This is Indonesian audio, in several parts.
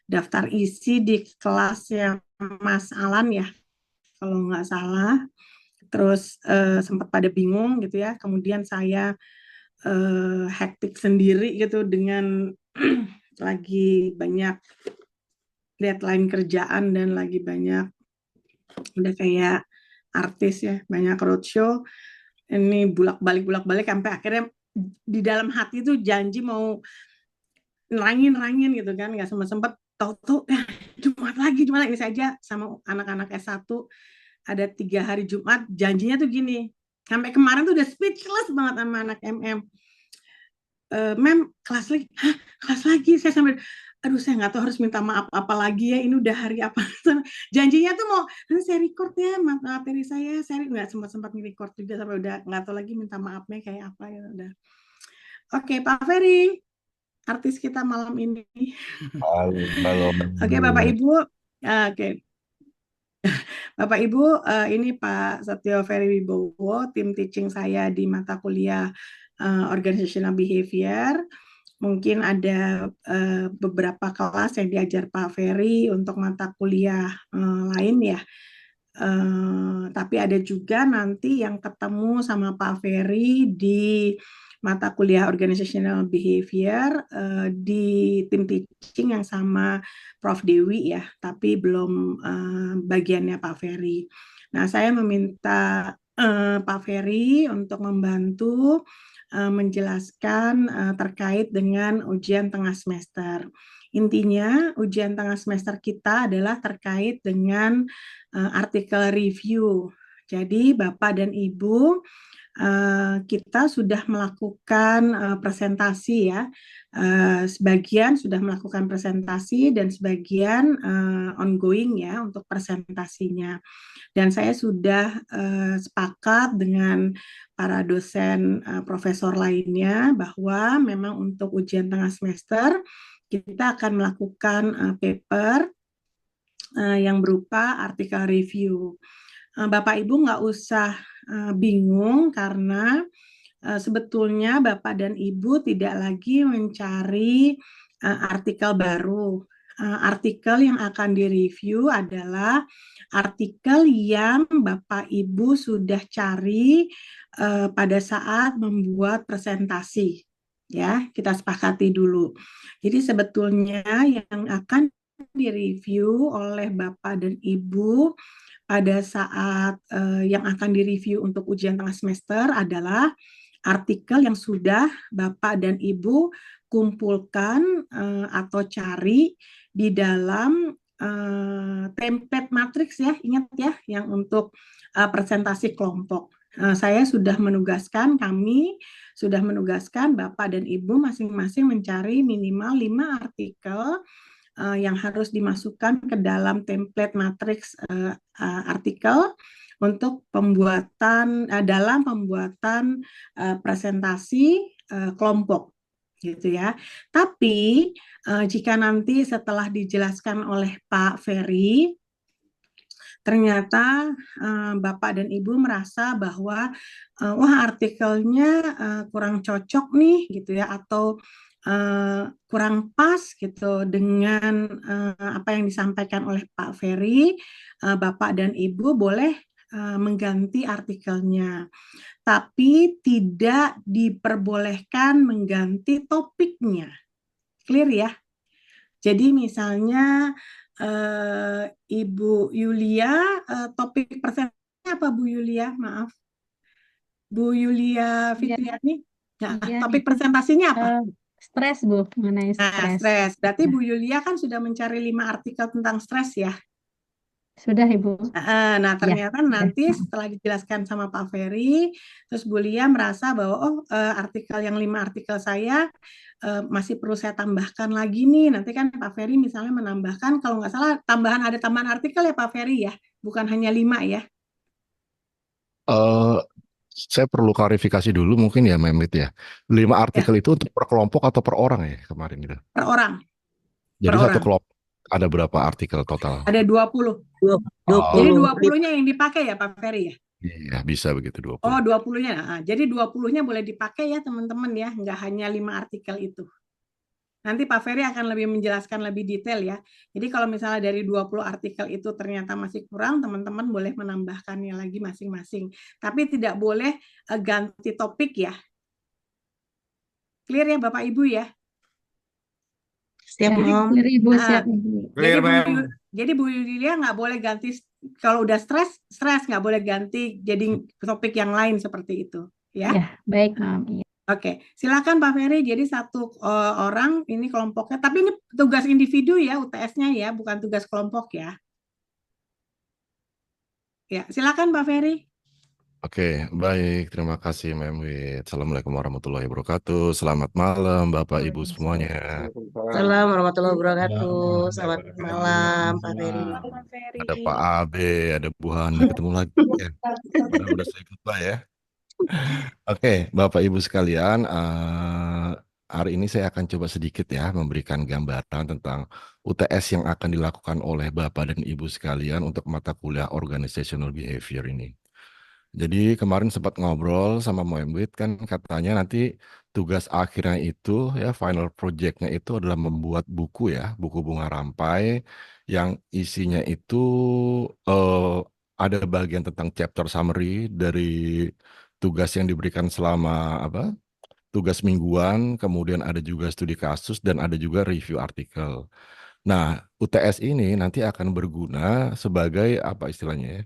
daftar isi di kelasnya Mas Alan ya, kalau nggak salah. Terus sempat pada bingung gitu ya. Kemudian saya hektik sendiri gitu dengan lagi banyak deadline kerjaan dan lagi banyak udah kayak artis ya, banyak roadshow. Ini bulak balik sampai akhirnya di dalam hati tuh janji mau nerangin gitu kan, nggak sempat tahu tuh Jumat lagi ini saja sama anak-anak S1 ada 3 hari Jumat, janjinya tuh gini. Sampai kemarin tuh udah speechless banget sama anak MM. Mem, kelas lagi? Hah, kelas lagi? Saya sampai, aduh saya nggak tahu harus minta maaf apa lagi ya, ini udah hari apa. Janjinya tuh mau, nanti saya record ya materi saya nggak sempat record juga, sampai udah nggak tahu lagi minta maafnya kayak apa ya udah. Oke, Pak Ferry, artis kita malam ini. Halo, halo. Oke, Bapak Ibu. Oke, Bapak Ibu, ini Pak Setio Ferry Wibowo, tim teaching saya di mata kuliah Organizational Behavior. Mungkin ada beberapa kelas yang diajar Pak Ferry untuk mata kuliah lain ya. Tapi ada juga nanti yang ketemu sama Pak Ferry di mata kuliah Organizational Behavior di tim teaching yang sama Prof. Dewi ya, tapi belum bagiannya Pak Ferry. Nah, saya meminta Pak Ferry untuk membantu menjelaskan terkait dengan ujian tengah semester. Intinya, ujian tengah semester kita adalah terkait dengan artikel review. Jadi, Bapak dan Ibu, kita sudah melakukan presentasi ya. Sebagian sudah melakukan presentasi dan sebagian ongoing ya untuk presentasinya. Dan saya sudah sepakat dengan para dosen profesor lainnya bahwa memang untuk ujian tengah semester kita akan melakukan paper yang berupa artikel review. Bapak Ibu nggak usah bingung karena sebetulnya Bapak dan Ibu tidak lagi mencari artikel baru. Artikel yang akan direview adalah artikel yang Bapak Ibu sudah cari pada saat membuat presentasi. Ya, kita sepakati dulu. Jadi sebetulnya yang akan direview oleh Bapak dan Ibu pada saat yang akan direview untuk ujian tengah semester adalah artikel yang sudah Bapak dan Ibu kumpulkan atau cari di dalam template matriks ya, ingat ya, yang untuk presentasi kelompok. Saya sudah menugaskan, kami sudah menugaskan Bapak dan Ibu masing-masing mencari minimal 5 artikel yang harus dimasukkan ke dalam template matriks artikel untuk pembuatan dalam pembuatan presentasi kelompok gitu ya. Tapi jika nanti setelah dijelaskan oleh Pak Ferry ternyata Bapak dan Ibu merasa bahwa wah artikelnya kurang cocok nih gitu ya, atau kurang pas gitu dengan apa yang disampaikan oleh Pak Ferry, Bapak dan Ibu boleh mengganti artikelnya, tapi tidak diperbolehkan mengganti topiknya. Clear ya? Jadi misalnya Ibu Yulia, topik presentasinya apa Bu Yulia? Maaf, Bu Yulia Iya, Fitriani. Nah, iya, topik itu presentasinya apa? stres Bu, mengenai Nah, stres. stres. Berarti Ya, Bu Yulia kan sudah mencari 5 artikel tentang stres ya. sudah Ibu. Nah, Ya, ternyata sudah. nanti setelah dijelaskan sama Pak Ferry, terus Bu Lia merasa bahwa oh artikel yang 5 artikel saya masih perlu saya tambahkan lagi nih. Nanti kan Pak Ferry misalnya menambahkan, kalau nggak salah ada tambahan artikel ya Pak Ferry ya, bukan hanya 5 ya, Eh, saya perlu klarifikasi dulu mungkin ya, Memit ya. 5 artikel ya itu untuk per kelompok atau per orang ya kemarin itu. per orang, per Jadi satu orang. kelompok ada berapa artikel total? Ada 20. Jadi Oh, 20-nya yang dipakai ya Pak Ferry ya. iya bisa begitu Oh, 20. 20-nya. Jadi 20-nya boleh dipakai ya teman-teman ya, nggak hanya 5 artikel itu. Nanti Pak Ferry akan lebih menjelaskan lebih detail ya. Jadi kalau misalnya dari 20 artikel itu ternyata masih kurang, teman-teman boleh menambahkannya lagi masing-masing. Tapi tidak boleh ganti topik ya. Clear ya Bapak Ibu ya? Siap, Ya, Jadi Mom. clear Ibu, ah, siap Ibu. jadi Clear, Ma'am. jadi Bu Yulia nggak boleh ganti, kalau udah stres nggak boleh ganti jadi topik yang lain seperti itu ya. Ya, baik, Mam. Iya. Oke, silakan Pak Ferry. Jadi satu orang ini kelompoknya, tapi ini tugas individu ya, UTS-nya ya, bukan tugas kelompok ya. Ya, silakan Pak Ferry. Oke, baik. Terima kasih, Mem Wit. Assalamualaikum warahmatullahi wabarakatuh. Selamat malam, Bapak Ibu semuanya. Assalamualaikum warahmatullahi wabarakatuh. Selamat malam, Pak Ferry. Selamat Pak Ferry. Ada Pak Abe, ada Bu Hani, ketemu lagi ya. Udah saya goodbye ya. Oke, Bapak Ibu sekalian, hari ini saya akan coba sedikit ya memberikan gambaran tentang UTS yang akan dilakukan oleh Bapak dan Ibu sekalian untuk mata kuliah Organizational Behavior ini. Jadi kemarin sempat ngobrol sama Moembit kan katanya nanti tugas akhirnya itu ya final projectnya itu adalah membuat buku ya, buku bunga rampai yang isinya itu ada bagian tentang chapter summary dari tugas yang diberikan selama tugas mingguan, kemudian ada juga studi kasus dan ada juga review artikel. Nah, UTS ini nanti akan berguna sebagai apa istilahnya ya,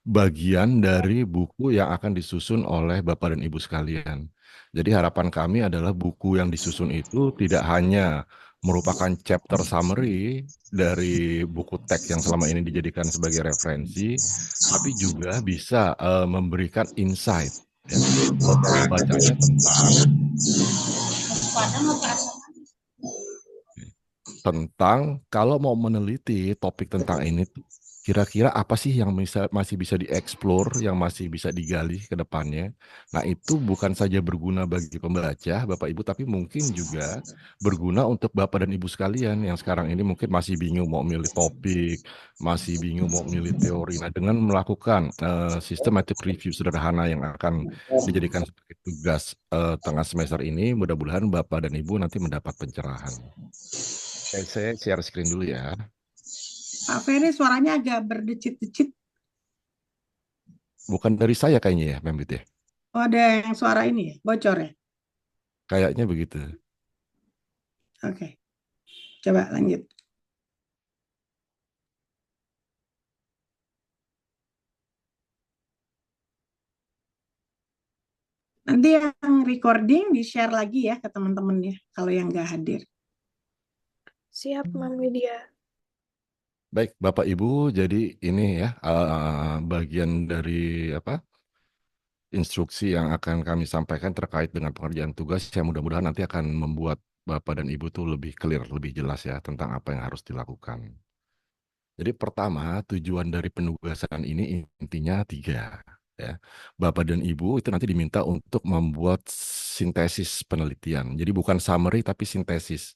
bagian dari buku yang akan disusun oleh Bapak dan Ibu sekalian. Jadi harapan kami adalah buku yang disusun itu tidak hanya merupakan chapter summary dari buku teks yang selama ini dijadikan sebagai referensi, tapi juga bisa memberikan insight ya, buat pembacanya tentang kalau mau meneliti topik tentang ini tuh kira-kira apa sih yang masih bisa dieksplor, yang masih bisa digali ke depannya. Nah, itu bukan saja berguna bagi pembaca, Bapak Ibu, tapi mungkin juga berguna untuk Bapak dan Ibu sekalian yang sekarang ini mungkin masih bingung mau milih topik, masih bingung mau milih teori. Nah, dengan melakukan systematic review sederhana yang akan dijadikan sebagai tugas tengah semester ini, mudah-mudahan Bapak dan Ibu nanti mendapat pencerahan. Oke, saya share screen dulu ya. Pak Ferry suaranya agak berdecit-decit. Bukan dari saya kayaknya ya, Membit ya. Oh, ada yang suara ini ya, bocor ya. Kayaknya begitu. Oke, coba lanjut. Nanti yang recording di-share lagi ya ke teman-teman ya, kalau yang nggak hadir. Siap, Mam Lydia. Baik, Bapak Ibu, jadi ini ya bagian dari instruksi yang akan kami sampaikan terkait dengan pengerjaan tugas yang mudah-mudahan nanti akan membuat Bapak dan Ibu tuh lebih clear, lebih jelas ya tentang apa yang harus dilakukan. Jadi pertama, tujuan dari penugasan ini intinya 3 ya. Bapak dan Ibu itu nanti diminta untuk membuat sintesis penelitian. Jadi bukan summary tapi sintesis.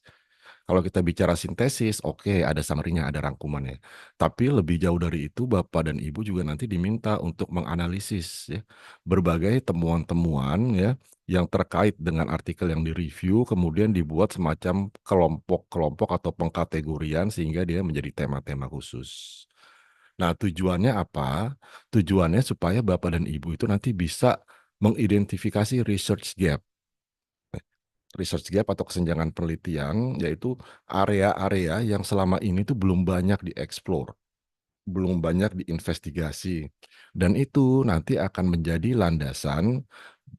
Kalau kita bicara sintesis, oke, ada summary-nya, ada rangkumannya. Tapi lebih jauh dari itu, Bapak dan Ibu juga nanti diminta untuk menganalisis ya, berbagai temuan-temuan ya yang terkait dengan artikel yang direview, kemudian dibuat semacam kelompok-kelompok atau pengkategorian sehingga dia menjadi tema-tema khusus. Nah, tujuannya apa? Tujuannya supaya Bapak dan Ibu itu nanti bisa mengidentifikasi research gap. Research gap atau kesenjangan penelitian, yaitu area-area yang selama ini tuh belum banyak dieksplor, belum banyak diinvestigasi. Dan itu nanti akan menjadi landasan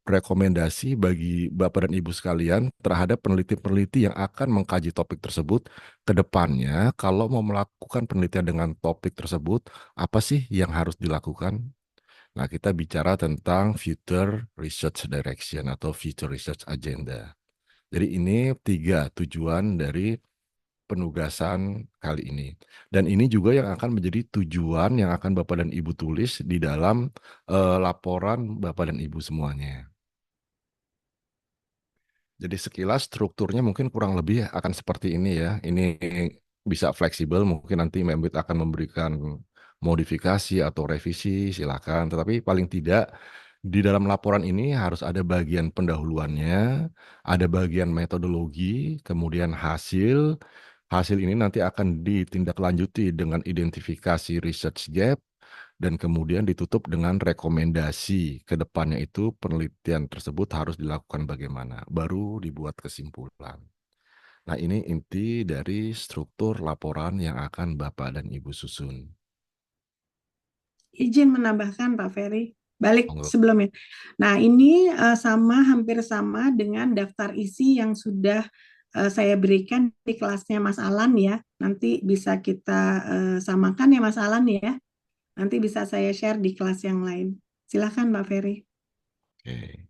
rekomendasi bagi Bapak dan Ibu sekalian terhadap peneliti-peneliti yang akan mengkaji topik tersebut ke depannya. Kalau mau melakukan penelitian dengan topik tersebut, apa sih yang harus dilakukan? Nah, kita bicara tentang Future Research Direction atau Future Research Agenda. Jadi ini 3 tujuan dari penugasan kali ini. Dan ini juga yang akan menjadi tujuan yang akan Bapak dan Ibu tulis di dalam laporan Bapak dan Ibu semuanya. Jadi sekilas strukturnya mungkin kurang lebih akan seperti ini ya. Ini bisa fleksibel, mungkin nanti Membit akan memberikan modifikasi atau revisi, silakan. Tetapi paling tidak Di dalam laporan ini harus ada bagian pendahuluannya, ada bagian metodologi, kemudian hasil. Hasil ini nanti akan ditindaklanjuti dengan identifikasi research gap, dan kemudian ditutup dengan rekomendasi ke depannya itu penelitian tersebut harus dilakukan bagaimana. Baru dibuat kesimpulan. Nah, ini inti dari struktur laporan yang akan Bapak dan Ibu susun. Izin menambahkan Pak Ferry, balik Monggo. sebelumnya. Nah, ini hampir sama dengan daftar isi yang sudah saya berikan di kelasnya Mas Alan ya. Nanti bisa kita samakan ya Mas Alan ya. Nanti bisa saya share di kelas yang lain. Silakan Pak Ferry. Oke.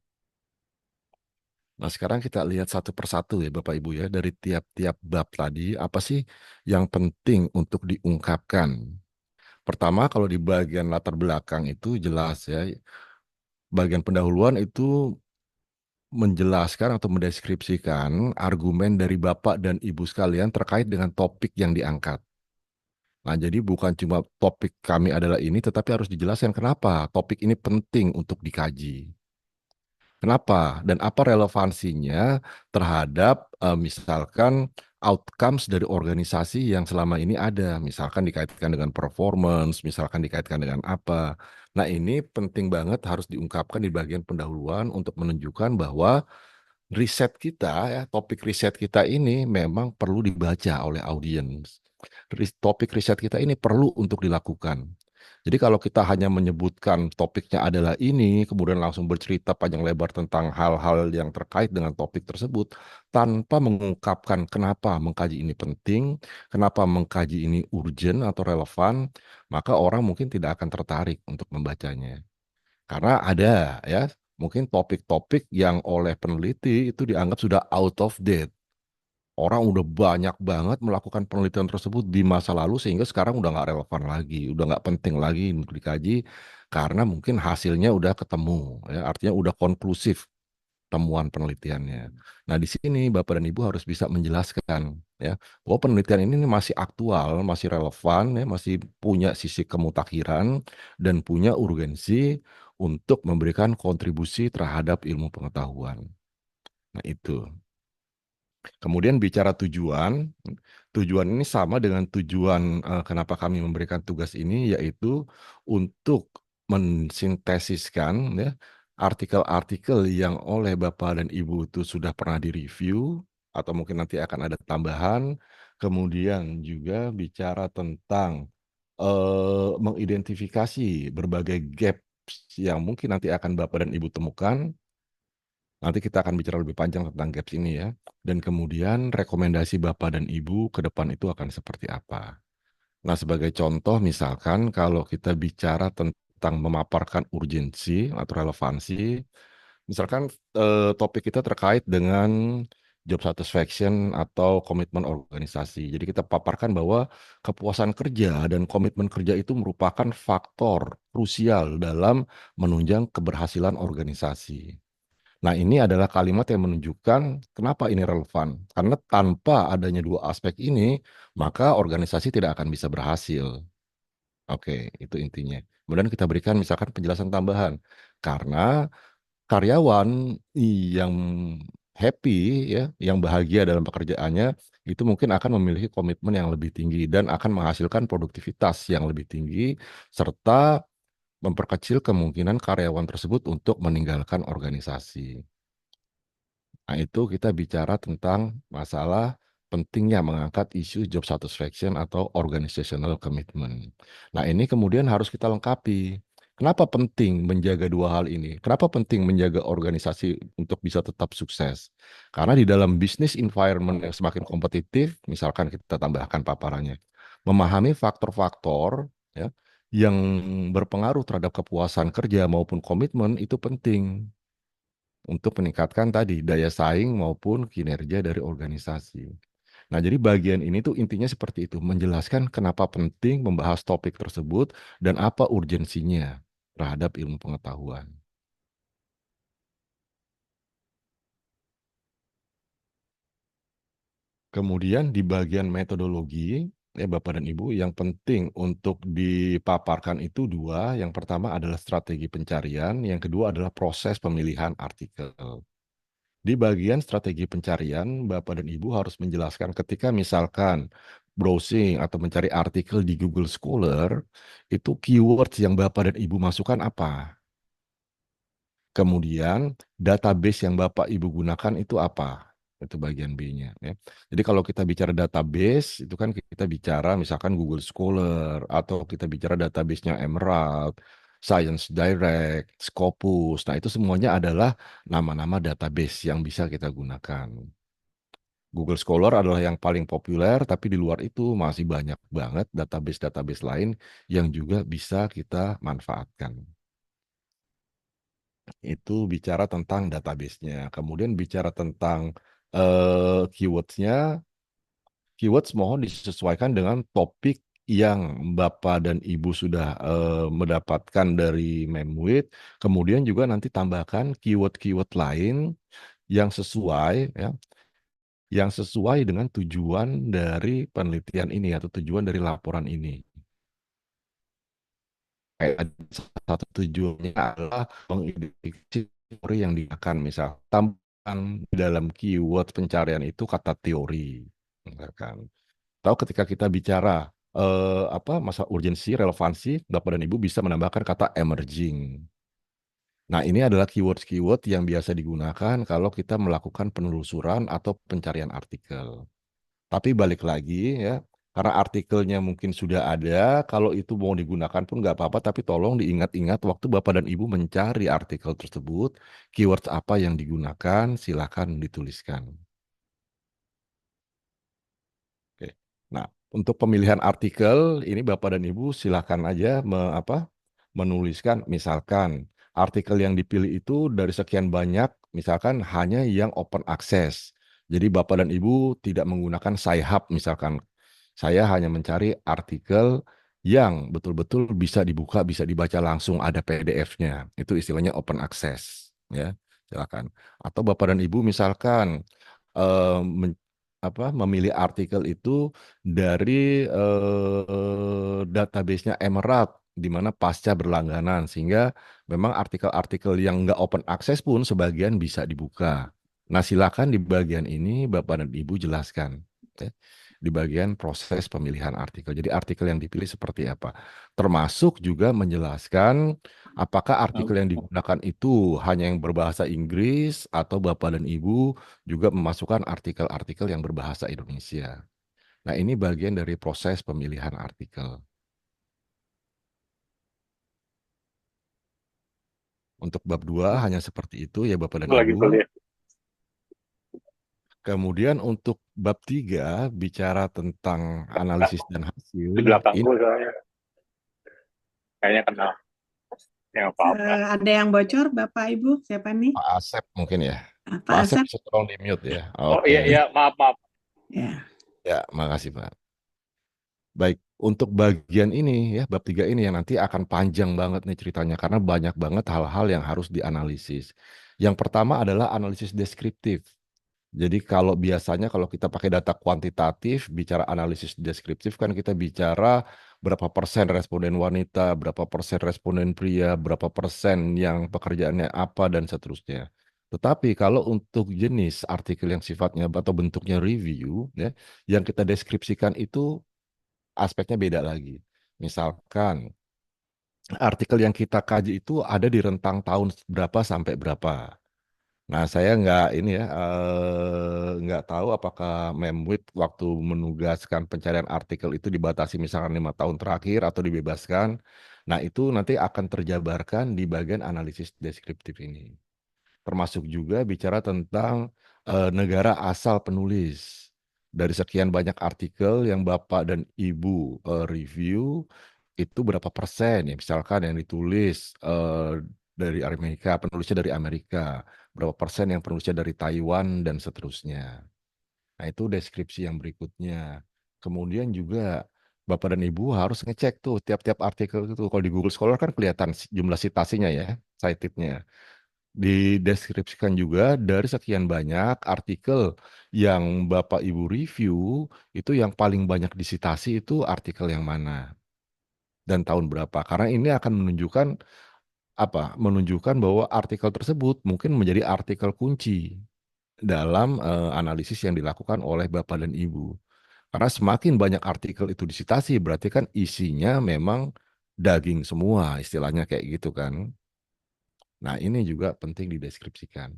Nah, sekarang kita lihat satu persatu ya Bapak Ibu ya, dari tiap-tiap bab tadi, apa sih yang penting untuk diungkapkan? Pertama, kalau di bagian latar belakang itu jelas ya, bagian pendahuluan itu menjelaskan atau mendeskripsikan argumen dari Bapak dan Ibu sekalian terkait dengan topik yang diangkat. Nah, jadi bukan cuma topik kami adalah ini, tetapi harus dijelaskan kenapa topik ini penting untuk dikaji. Kenapa? Dan apa relevansinya terhadap misalkan outcomes dari organisasi yang selama ini ada. Misalkan dikaitkan dengan performance, misalkan dikaitkan dengan apa. Nah, ini penting banget harus diungkapkan di bagian pendahuluan untuk menunjukkan bahwa riset kita ya, topik riset kita ini memang perlu dibaca oleh audiens. Topik riset kita ini perlu untuk dilakukan. Jadi kalau kita hanya menyebutkan topiknya adalah ini, kemudian langsung bercerita panjang lebar tentang hal-hal yang terkait dengan topik tersebut, tanpa mengungkapkan kenapa mengkaji ini penting, kenapa mengkaji ini urgent atau relevan, maka orang mungkin tidak akan tertarik untuk membacanya. Karena ada ya, mungkin topik-topik yang oleh peneliti itu dianggap sudah out of date. Orang udah banyak banget melakukan penelitian tersebut di masa lalu sehingga sekarang udah nggak relevan lagi, udah nggak penting lagi untuk dikaji karena mungkin hasilnya udah ketemu, ya, artinya udah konklusif temuan penelitiannya. Nah, di sini Bapak dan Ibu harus bisa menjelaskan ya bahwa penelitian ini masih aktual, masih relevan, ya, masih punya sisi kemutakhiran dan punya urgensi untuk memberikan kontribusi terhadap ilmu pengetahuan. Nah, itu. Kemudian bicara tujuan, tujuan ini sama dengan tujuan kenapa kami memberikan tugas ini, yaitu untuk mensintesiskan ya artikel-artikel yang oleh Bapak dan Ibu itu sudah pernah direview atau mungkin nanti akan ada tambahan. Kemudian juga bicara tentang mengidentifikasi berbagai gaps yang mungkin nanti akan Bapak dan Ibu temukan. Nanti kita akan bicara lebih panjang tentang gaps ini ya. Dan kemudian rekomendasi Bapak dan Ibu ke depan itu akan seperti apa. Nah, sebagai contoh misalkan kalau kita bicara tentang memaparkan urgensi atau relevansi, misalkan topik kita terkait dengan job satisfaction atau komitmen organisasi. Jadi kita paparkan bahwa kepuasan kerja dan komitmen kerja itu merupakan faktor krusial dalam menunjang keberhasilan organisasi. Nah, ini adalah kalimat yang menunjukkan kenapa ini relevan. Karena tanpa adanya dua aspek ini, maka organisasi tidak akan bisa berhasil. Oke, itu intinya. Kemudian kita berikan misalkan penjelasan tambahan. Karena karyawan yang happy ya, yang bahagia dalam pekerjaannya, itu mungkin akan memiliki komitmen yang lebih tinggi dan akan menghasilkan produktivitas yang lebih tinggi serta memperkecil kemungkinan karyawan tersebut untuk meninggalkan organisasi. Nah, itu kita bicara tentang masalah pentingnya mengangkat isu job satisfaction atau organizational commitment. Nah, ini kemudian harus kita lengkapi. Kenapa penting menjaga dua hal ini? Kenapa penting menjaga organisasi untuk bisa tetap sukses? Karena di dalam bisnis environment yang semakin kompetitif, misalkan kita tambahkan paparannya, memahami faktor-faktor ya, yang berpengaruh terhadap kepuasan kerja maupun komitmen itu penting untuk meningkatkan tadi daya saing maupun kinerja dari organisasi. Nah, jadi bagian ini tuh intinya seperti itu, menjelaskan kenapa penting membahas topik tersebut dan apa urgensinya terhadap ilmu pengetahuan. Kemudian di bagian metodologi, ya Bapak dan Ibu, yang penting untuk dipaparkan itu dua. Yang pertama adalah strategi pencarian, yang kedua adalah proses pemilihan artikel. Di bagian strategi pencarian, Bapak dan Ibu harus menjelaskan ketika misalkan browsing atau mencari artikel di Google Scholar, itu keywords yang Bapak dan Ibu masukkan apa? Kemudian database yang Bapak Ibu gunakan itu apa? Itu bagian B-nya ya. Jadi kalau kita bicara database itu kan kita bicara misalkan Google Scholar atau kita bicara database-nya Emerald, Science Direct, Scopus. Nah, itu semuanya adalah nama-nama database yang bisa kita gunakan. Google Scholar adalah yang paling populer, tapi di luar itu masih banyak banget database-database lain yang juga bisa kita manfaatkan. Itu bicara tentang database-nya. Kemudian bicara tentang keyword-nya, keywords mohon disesuaikan dengan topik yang Bapak dan Ibu sudah mendapatkan dari Memwit. Kemudian juga nanti tambahkan keyword-keyword lain yang sesuai ya, yang sesuai dengan tujuan dari penelitian ini atau tujuan dari laporan ini. Kayak satu tujuannya adalah mengidentifikasi teori yang digunakan, misal tambahkan di dalam keyword pencarian itu kata teori, misalkan. Atau ketika kita bicara masa urgensi, relevansi, Bapak dan Ibu bisa menambahkan kata emerging. Nah, ini adalah keyword-keyword yang biasa digunakan kalau kita melakukan penelusuran atau pencarian artikel. Tapi balik lagi ya, karena artikelnya mungkin sudah ada, kalau itu mau digunakan pun nggak apa-apa, tapi tolong diingat-ingat waktu Bapak dan Ibu mencari artikel tersebut, keywords apa yang digunakan, silakan dituliskan. Oke. Nah, untuk pemilihan artikel, ini Bapak dan Ibu silakan aja menuliskan, misalkan artikel yang dipilih itu dari sekian banyak, misalkan hanya yang open access. Jadi Bapak dan Ibu tidak menggunakan Sci-Hub misalkan. Saya hanya mencari artikel yang betul-betul bisa dibuka, bisa dibaca langsung, ada PDF-nya. Itu istilahnya open access, ya. Silakan. Atau Bapak dan Ibu misalkan eh, men- memilih artikel itu dari database-nya Emerald, di mana pasca berlangganan, sehingga memang artikel-artikel yang nggak open access pun sebagian bisa dibuka. Nah, silakan di bagian ini Bapak dan Ibu jelaskan, ya, di bagian proses pemilihan artikel. Jadi artikel yang dipilih seperti apa. Termasuk juga menjelaskan apakah artikel yang digunakan itu hanya yang berbahasa Inggris atau Bapak dan Ibu juga memasukkan artikel-artikel yang berbahasa Indonesia. Nah, ini bagian dari proses pemilihan artikel. Untuk bab 2 hanya seperti itu ya Bapak dan Lagi Ibu. kuliah Kemudian untuk bab 3 bicara tentang analisis dan di hasil. belakangku Ini soalnya kayaknya kenal yang apa-apa. Ada yang bocor, Bapak Ibu? Siapa nih? Pak Asep mungkin ya. Pak Pak Asep Asep? bisa tolong di mute ya. Oh Oke. iya iya maaf. Ya. Ya, makasih Pak. Baik, untuk bagian ini ya, bab 3 ini yang nanti akan panjang banget nih ceritanya karena banyak banget hal-hal yang harus dianalisis. Yang pertama adalah analisis deskriptif. Jadi kalau biasanya kalau kita pakai data kuantitatif, bicara analisis deskriptif kan kita bicara berapa persen responden wanita, berapa persen responden pria, berapa persen yang pekerjaannya apa, dan seterusnya. Tetapi kalau untuk jenis artikel yang sifatnya atau bentuknya review, ya, yang kita deskripsikan itu aspeknya beda lagi. Misalkan artikel yang kita kaji itu ada di rentang tahun berapa sampai berapa. Nah, saya nggak tahu apakah Memwit waktu menugaskan pencarian artikel itu dibatasi misalkan 5 tahun terakhir atau dibebaskan. Nah, itu nanti akan terjabarkan di bagian analisis deskriptif ini. Termasuk juga bicara tentang negara asal penulis. Dari sekian banyak artikel yang Bapak dan Ibu review, itu berapa persen ya misalkan yang ditulis dari Amerika, penulisnya dari Amerika, berapa persen yang penulisnya dari Taiwan dan seterusnya. Nah, itu deskripsi yang berikutnya. Kemudian juga Bapak dan Ibu harus ngecek tuh tiap-tiap artikel itu. Kalau di Google Scholar kan kelihatan jumlah citasinya ya, cited-nya. dideskripsikan juga dari sekian banyak artikel yang Bapak Ibu review, itu yang paling banyak disitasi itu artikel yang mana dan tahun berapa. Karena ini akan menunjukkan apa? Menunjukkan bahwa artikel tersebut mungkin menjadi artikel kunci dalam analisis yang dilakukan oleh Bapak dan Ibu. Karena semakin banyak artikel itu disitasi, berarti kan isinya memang daging semua, istilahnya kayak gitu kan. Nah, ini juga penting dideskripsikan.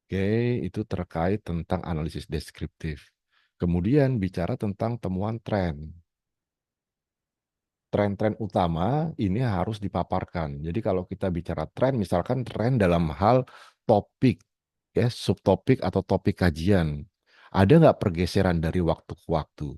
Oke, itu terkait tentang analisis deskriptif. Kemudian bicara tentang temuan tren. Tren-tren utama ini harus dipaparkan. Jadi kalau kita bicara tren, misalkan tren dalam hal topik, ya, subtopik atau topik kajian. Ada nggak pergeseran dari waktu ke waktu?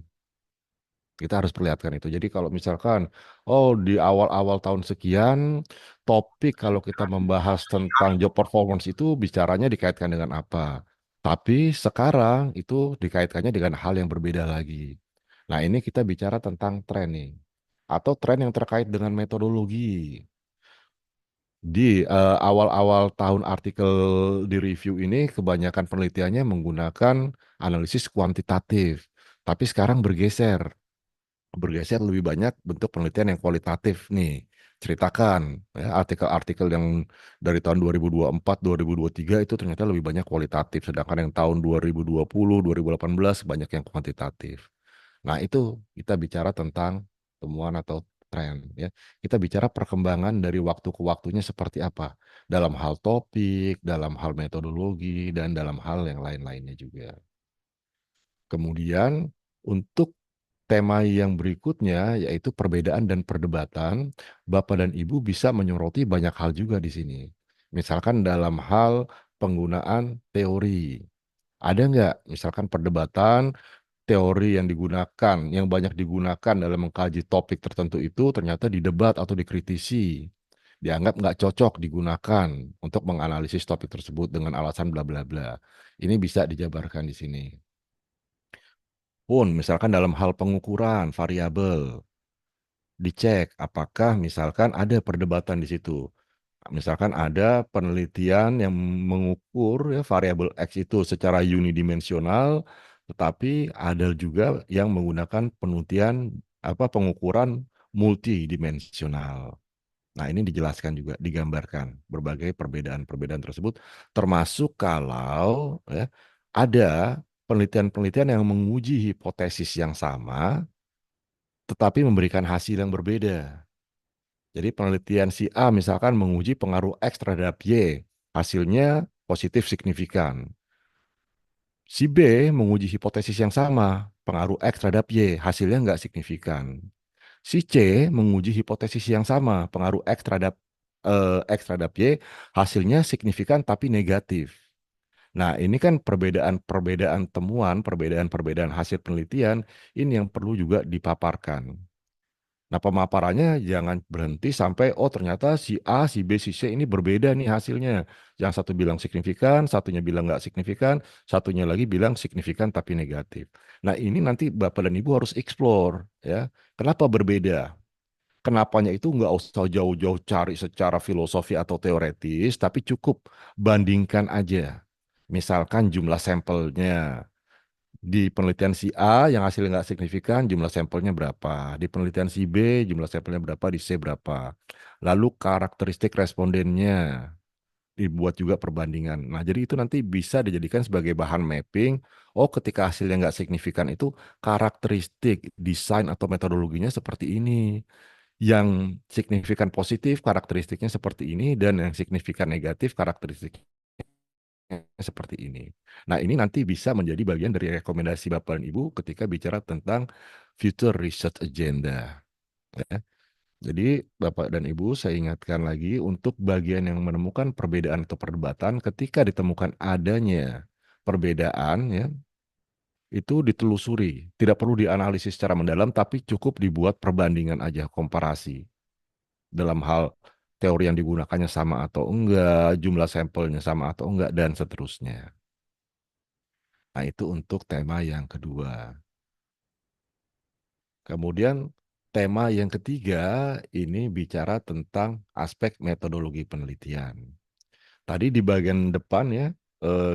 Kita harus perlihatkan itu. Jadi kalau misalkan, oh di awal-awal tahun sekian, topik kalau kita membahas tentang job performance itu bicaranya dikaitkan dengan apa. Tapi sekarang itu dikaitkannya dengan hal yang berbeda lagi. Nah ini kita bicara tentang tren nih. Atau tren yang terkait dengan metodologi. Di awal-awal tahun artikel di review ini kebanyakan penelitiannya menggunakan analisis kuantitatif. Tapi sekarang bergeser lebih banyak bentuk penelitian yang kualitatif nih. Ceritakan ya, artikel-artikel yang dari tahun 2024, 2023 itu ternyata lebih banyak kualitatif, sedangkan yang tahun 2020, 2018 banyak yang kuantitatif. Nah, itu kita bicara tentang temuan atau tren ya. Kita bicara perkembangan dari waktu ke waktunya seperti apa dalam hal topik, dalam hal metodologi dan dalam hal yang lain-lainnya juga. Kemudian untuk tema yang berikutnya yaitu perbedaan dan perdebatan, Bapak dan Ibu bisa menyoroti banyak hal juga di sini. Misalkan dalam hal penggunaan teori. Ada nggak misalkan perdebatan teori yang digunakan, yang banyak digunakan dalam mengkaji topik tertentu itu ternyata didebat atau dikritisi. Dianggap nggak cocok digunakan untuk menganalisis topik tersebut dengan alasan bla bla bla. Ini bisa dijabarkan di sini. Pun misalkan dalam hal pengukuran variabel, dicek apakah misalkan ada perdebatan di situ. Misalkan ada penelitian yang mengukur ya, variabel X itu secara unidimensional, tetapi ada juga yang menggunakan pengukuran multidimensional. Nah, ini dijelaskan juga, digambarkan berbagai perbedaan-perbedaan tersebut, termasuk kalau ya, ada penelitian-penelitian yang menguji hipotesis yang sama, tetapi memberikan hasil yang berbeda. Jadi penelitian si A misalkan menguji pengaruh X terhadap Y, hasilnya positif signifikan. Si B menguji hipotesis yang sama, pengaruh X terhadap Y, hasilnya nggak signifikan. Si C menguji hipotesis yang sama, pengaruh X terhadap Y, hasilnya signifikan tapi negatif. Nah, ini kan perbedaan-perbedaan temuan, perbedaan-perbedaan hasil penelitian, ini yang perlu juga dipaparkan. Nah, pemaparannya jangan berhenti sampai, oh ternyata si A, si B, si C ini berbeda nih hasilnya. Yang satu bilang signifikan, satunya bilang nggak signifikan, satunya lagi bilang signifikan tapi negatif. Nah, ini nanti Bapak dan Ibu harus explore, ya. Kenapa berbeda? Kenapanya itu nggak usah jauh-jauh cari secara filosofi atau teoretis, tapi cukup bandingkan aja. Misalkan jumlah sampelnya. Di penelitian si A yang hasilnya nggak signifikan, jumlah sampelnya berapa. Di penelitian si B, jumlah sampelnya berapa, di C berapa. Lalu karakteristik respondennya, dibuat juga perbandingan. Nah, jadi itu nanti bisa dijadikan sebagai bahan mapping. Oh, ketika hasilnya nggak signifikan itu karakteristik, desain atau metodologinya seperti ini. Yang signifikan positif, karakteristiknya seperti ini. Dan yang signifikan negatif, karakteristik seperti ini. Nah, ini nanti bisa menjadi bagian dari rekomendasi Bapak dan Ibu ketika bicara tentang future research agenda. Ya. Jadi, Bapak dan Ibu, saya ingatkan lagi untuk bagian yang menemukan perbedaan atau perdebatan, ketika ditemukan adanya perbedaan, ya, itu ditelusuri. Tidak perlu dianalisis secara mendalam, tapi cukup dibuat perbandingan aja, komparasi. Dalam hal teori yang digunakannya sama atau enggak, jumlah sampelnya sama atau enggak, dan seterusnya. Nah, itu untuk tema yang kedua. Kemudian tema yang ketiga ini bicara tentang aspek metodologi penelitian. Tadi di bagian depan ya,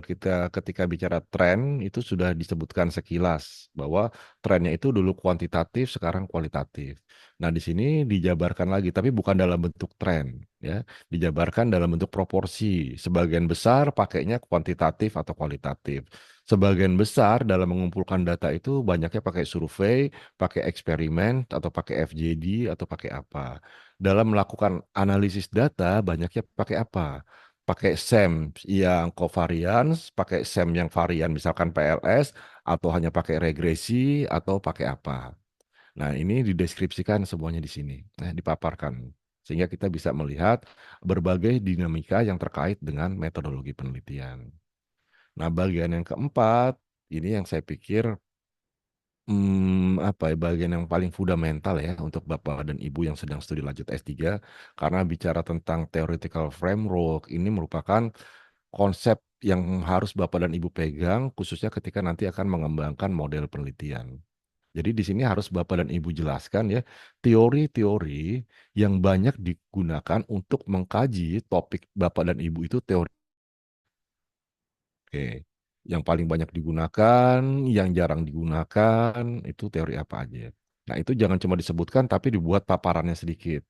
kita ketika bicara tren itu sudah disebutkan sekilas bahwa trennya itu dulu kuantitatif, sekarang kualitatif. Nah, di sini dijabarkan lagi, tapi bukan dalam bentuk tren, ya, dijabarkan dalam bentuk proporsi. Sebagian besar pakainya kuantitatif atau kualitatif. Sebagian besar dalam mengumpulkan data itu banyaknya pakai survei, pakai eksperimen, atau pakai FJD, atau pakai apa. Dalam melakukan analisis data, banyaknya pakai apa? Pakai SEM yang covariance, pakai SEM yang varian misalkan PLS, atau hanya pakai regresi, atau pakai apa. Nah, ini dideskripsikan semuanya di sini, dipaparkan. Sehingga kita bisa melihat berbagai dinamika yang terkait dengan metodologi penelitian. Nah, bagian yang keempat, ini yang saya pikir apa ya, bagian yang paling fundamental ya untuk Bapak dan Ibu yang sedang studi lanjut S3, karena bicara tentang theoretical framework, ini merupakan konsep yang harus Bapak dan Ibu pegang, khususnya ketika nanti akan mengembangkan model penelitian. Jadi di sini harus Bapak dan Ibu jelaskan ya, teori-teori yang banyak digunakan untuk mengkaji topik Bapak dan Ibu itu teori. Oke. Yang paling banyak digunakan, yang jarang digunakan, itu teori apa aja. Nah, itu jangan cuma disebutkan, tapi dibuat paparannya sedikit.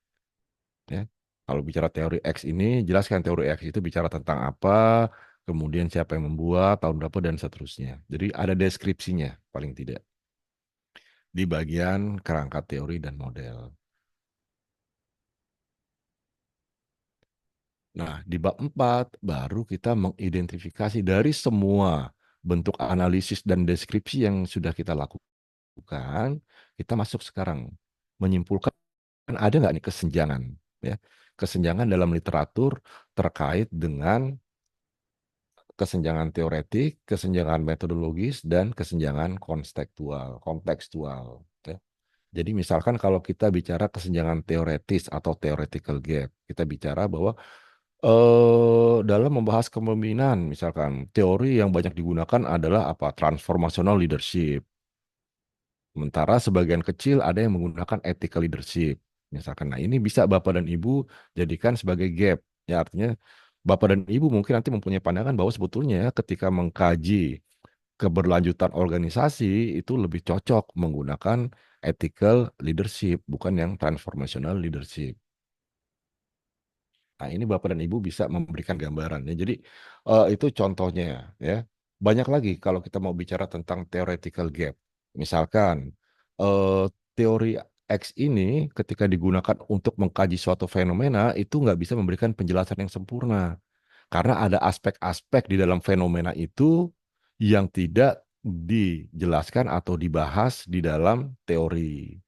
Ya. Kalau bicara teori X ini, jelaskan teori X itu bicara tentang apa, kemudian siapa yang membuat, tahun berapa, dan seterusnya. Jadi ada deskripsinya, paling tidak. Di bagian kerangka teori dan model. Nah, di bab 4 baru kita mengidentifikasi dari semua bentuk analisis dan deskripsi yang sudah kita lakukan, kita masuk sekarang menyimpulkan ada nggak nih kesenjangan, ya, kesenjangan dalam literatur terkait dengan kesenjangan teoretik, kesenjangan metodologis, dan kesenjangan kontekstual. Ya. Jadi misalkan kalau kita bicara kesenjangan teoretis atau theoretical gap, kita bicara bahwa dalam membahas kepemimpinan, misalkan teori yang banyak digunakan adalah apa? Transformational leadership. Sementara sebagian kecil ada yang menggunakan ethical leadership. Misalkan, nah ini bisa Bapak dan Ibu jadikan sebagai gap. Ya artinya Bapak dan Ibu mungkin nanti mempunyai pandangan bahwa sebetulnya ketika mengkaji keberlanjutan organisasi itu lebih cocok menggunakan ethical leadership, bukan yang transformational leadership. Nah, ini Bapak dan Ibu bisa memberikan gambaran ya. Jadi itu contohnya ya. Banyak lagi kalau kita mau bicara tentang theoretical gap. Misalkan teori X ini ketika digunakan untuk mengkaji suatu fenomena itu nggak bisa memberikan penjelasan yang sempurna. Karena ada aspek-aspek di dalam fenomena itu yang tidak dijelaskan atau dibahas di dalam teori.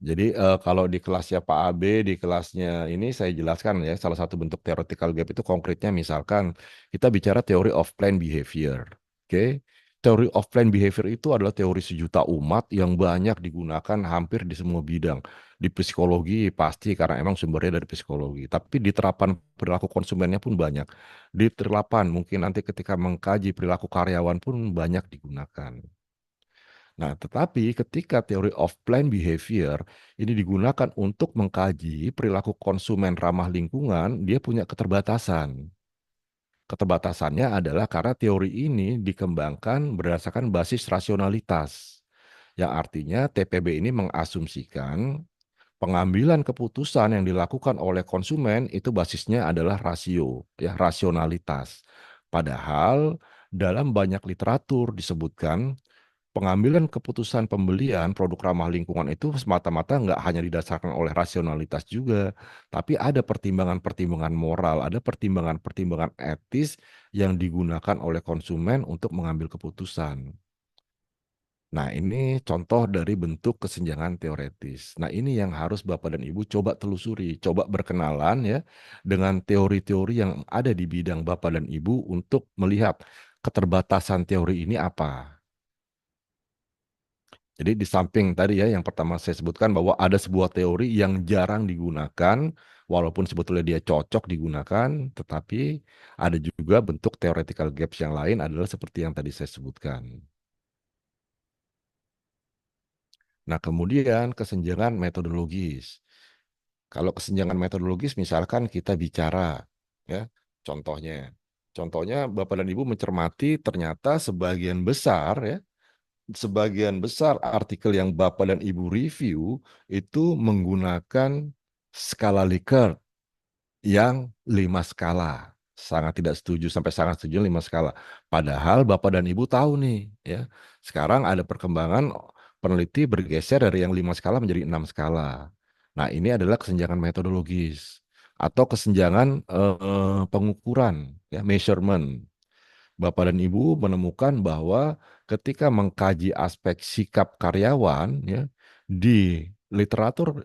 Jadi kalau di kelasnya Pak AB, di kelasnya ini saya jelaskan ya, salah satu bentuk theoretical gap itu konkretnya misalkan kita bicara teori of planned behavior. Oke. Teori of planned behavior itu adalah teori sejuta umat yang banyak digunakan hampir di semua bidang. Di psikologi pasti karena emang sumbernya dari psikologi. Tapi di terapan perilaku konsumennya pun banyak. Di terapan mungkin nanti ketika mengkaji perilaku karyawan pun banyak digunakan. Nah, tetapi ketika teori of planned behavior ini digunakan untuk mengkaji perilaku konsumen ramah lingkungan, dia punya keterbatasan. Keterbatasannya adalah karena teori ini dikembangkan berdasarkan basis rasionalitas, yang artinya TPB ini mengasumsikan pengambilan keputusan yang dilakukan oleh konsumen itu basisnya adalah rasio, ya, rasionalitas. Padahal dalam banyak literatur disebutkan pengambilan keputusan pembelian produk ramah lingkungan itu semata-mata nggak hanya didasarkan oleh rasionalitas juga, tapi ada pertimbangan-pertimbangan moral, ada pertimbangan-pertimbangan etis yang digunakan oleh konsumen untuk mengambil keputusan. Nah, ini contoh dari bentuk kesenjangan teoretis. Nah, ini yang harus Bapak dan Ibu coba telusuri, coba berkenalan ya dengan teori-teori yang ada di bidang Bapak dan Ibu untuk melihat keterbatasan teori ini apa. Jadi di samping tadi ya yang pertama saya sebutkan bahwa ada sebuah teori yang jarang digunakan, walaupun sebetulnya dia cocok digunakan, tetapi ada juga bentuk theoretical gaps yang lain adalah seperti yang tadi saya sebutkan. Nah, kemudian kesenjangan metodologis. Kalau kesenjangan metodologis misalkan kita bicara, ya, contohnya. Contohnya Bapak dan Ibu mencermati ternyata sebagian besar artikel yang Bapak dan Ibu review itu menggunakan skala Likert yang 5 skala. Sangat tidak setuju sampai sangat setuju 5 skala. Padahal Bapak dan Ibu tahu nih, ya. Sekarang ada perkembangan peneliti bergeser dari yang 5 skala menjadi 6 skala. Nah, ini adalah kesenjangan metodologis atau kesenjangan pengukuran, ya, measurement. Bapak dan Ibu menemukan bahwa ketika mengkaji aspek sikap karyawan, ya, di literatur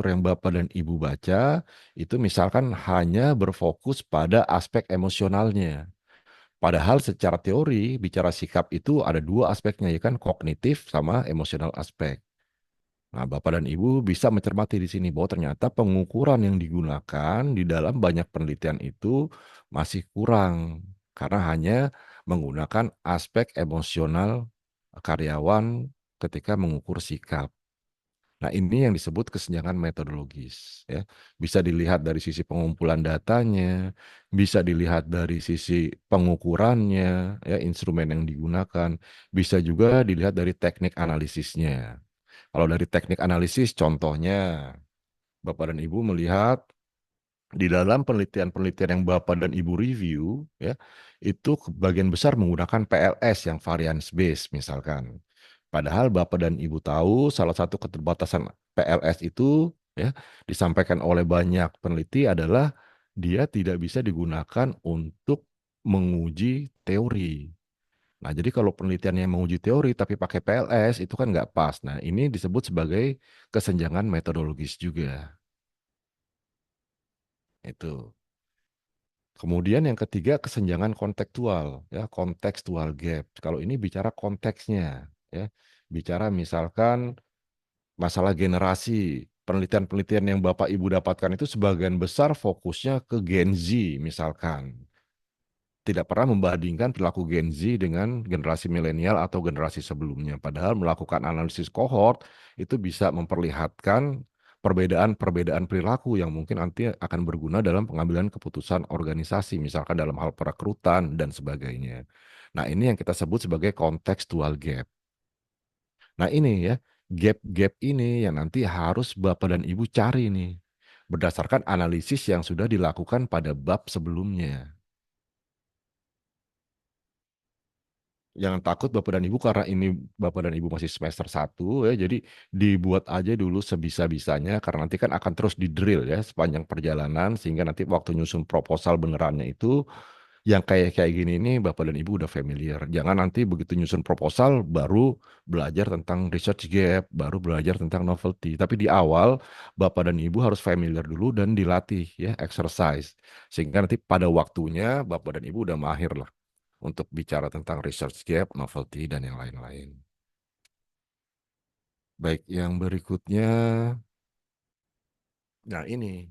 yang Bapak dan Ibu baca itu misalkan hanya berfokus pada aspek emosionalnya. Padahal secara teori bicara sikap itu ada dua aspeknya, ya kan, kognitif sama emosional aspek. Nah, Bapak dan Ibu bisa mencermati di sini bahwa ternyata pengukuran yang digunakan di dalam banyak penelitian itu masih kurang karena hanya menggunakan aspek emosional karyawan ketika mengukur sikap. Nah, ini yang disebut kesenjangan metodologis, ya. Bisa dilihat dari sisi pengumpulan datanya, bisa dilihat dari sisi pengukurannya, ya, instrumen yang digunakan, bisa juga dilihat dari teknik analisisnya. Kalau dari teknik analisis, contohnya Bapak dan Ibu melihat di dalam penelitian-penelitian yang Bapak dan Ibu review, ya, itu bagian besar menggunakan PLS yang variance based misalkan. Padahal Bapak dan Ibu tahu salah satu keterbatasan PLS itu, ya, disampaikan oleh banyak peneliti adalah dia tidak bisa digunakan untuk menguji teori. Nah, jadi kalau penelitiannya menguji teori tapi pakai PLS itu kan nggak pas. Nah, ini disebut sebagai kesenjangan metodologis juga. Itu. Kemudian yang ketiga kesenjangan kontekstual, ya, kontekstual gap. Kalau ini bicara konteksnya, ya. Bicara misalkan masalah generasi. Penelitian-penelitian yang Bapak Ibu dapatkan itu sebagian besar fokusnya ke Gen Z misalkan. Tidak pernah membandingkan perilaku Gen Z dengan generasi milenial atau generasi sebelumnya. Padahal melakukan analisis kohort itu bisa memperlihatkan perbedaan-perbedaan perilaku yang mungkin nanti akan berguna dalam pengambilan keputusan organisasi, misalkan dalam hal perekrutan dan sebagainya. Nah, ini yang kita sebut sebagai contextual gap. Nah, ini ya, gap-gap ini yang nanti harus Bapak dan Ibu cari nih, berdasarkan analisis yang sudah dilakukan pada bab sebelumnya. Jangan takut Bapak dan Ibu karena ini Bapak dan Ibu masih semester 1, ya, jadi dibuat aja dulu sebisa-bisanya karena nanti kan akan terus di-drill ya sepanjang perjalanan sehingga nanti waktu nyusun proposal benerannya itu yang kayak gini nih Bapak dan Ibu udah familiar. Jangan nanti begitu nyusun proposal baru belajar tentang research gap, baru belajar tentang novelty. Tapi di awal Bapak dan Ibu harus familiar dulu dan dilatih ya, exercise. Sehingga nanti pada waktunya Bapak dan Ibu udah mahir lah untuk bicara tentang research gap, novelty, dan yang lain-lain. Baik, yang berikutnya, nah ini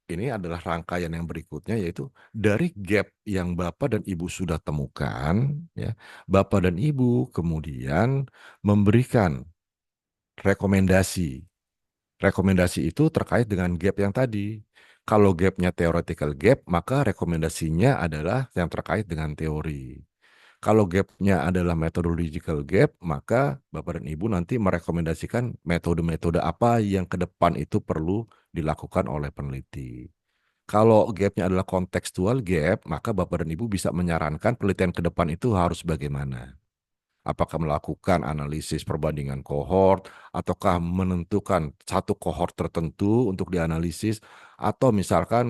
adalah rangkaian yang berikutnya yaitu dari gap yang Bapak dan Ibu sudah temukan, ya, Bapak dan Ibu kemudian memberikan rekomendasi. Rekomendasi itu terkait dengan gap yang tadi. Kalau gapnya theoretical gap, maka rekomendasinya adalah yang terkait dengan teori. Kalau gapnya adalah methodological gap, maka Bapak dan Ibu nanti merekomendasikan metode-metode apa yang ke depan itu perlu dilakukan oleh peneliti. Kalau gapnya adalah contextual gap, maka Bapak dan Ibu bisa menyarankan penelitian ke depan itu harus bagaimana. Apakah melakukan analisis perbandingan kohort, ataukah menentukan satu kohort tertentu untuk dianalisis, atau misalkan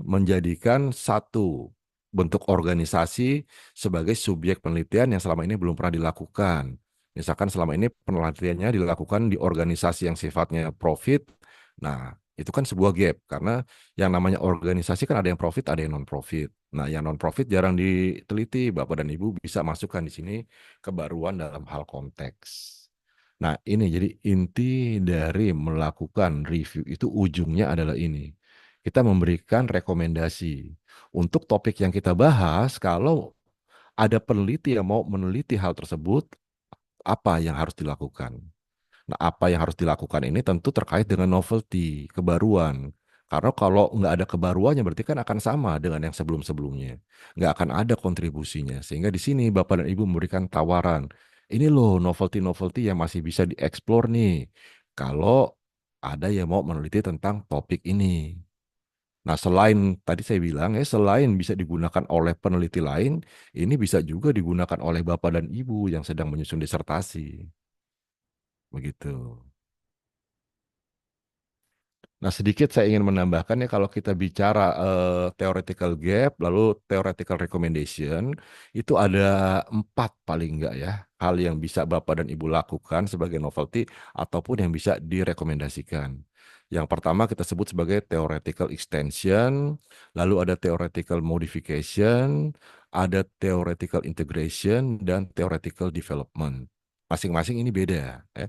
menjadikan satu bentuk organisasi sebagai subjek penelitian yang selama ini belum pernah dilakukan. Misalkan selama ini penelitiannya dilakukan di organisasi yang sifatnya profit. Nah, itu kan sebuah gap karena yang namanya organisasi kan ada yang profit, ada yang non-profit. Nah, yang non-profit jarang diteliti. Bapak dan Ibu bisa masukkan di sini kebaruan dalam hal konteks. Nah, ini jadi inti dari melakukan review itu ujungnya adalah ini. Kita memberikan rekomendasi untuk topik yang kita bahas. Kalau ada peneliti yang mau meneliti hal tersebut, apa yang harus dilakukan. Nah, apa yang harus dilakukan ini tentu terkait dengan novelty, kebaruan. Karena kalau nggak ada kebaruannya berarti kan akan sama dengan yang sebelum-sebelumnya. Nggak akan ada kontribusinya. Sehingga di sini Bapak dan Ibu memberikan tawaran. Ini loh novelty-novelty yang masih bisa dieksplor nih. Kalau ada yang mau meneliti tentang topik ini. Nah, selain tadi saya bilang ya, selain bisa digunakan oleh peneliti lain, ini bisa juga digunakan oleh Bapak dan Ibu yang sedang menyusun disertasi. Begitu. Nah, sedikit saya ingin menambahkan ya kalau kita bicara theoretical gap, lalu theoretical recommendation, itu ada 4 paling enggak ya, hal yang bisa Bapak dan Ibu lakukan sebagai novelty ataupun yang bisa direkomendasikan. Yang pertama kita sebut sebagai theoretical extension, lalu ada theoretical modification, ada theoretical integration, dan theoretical development. Masing-masing ini beda ya.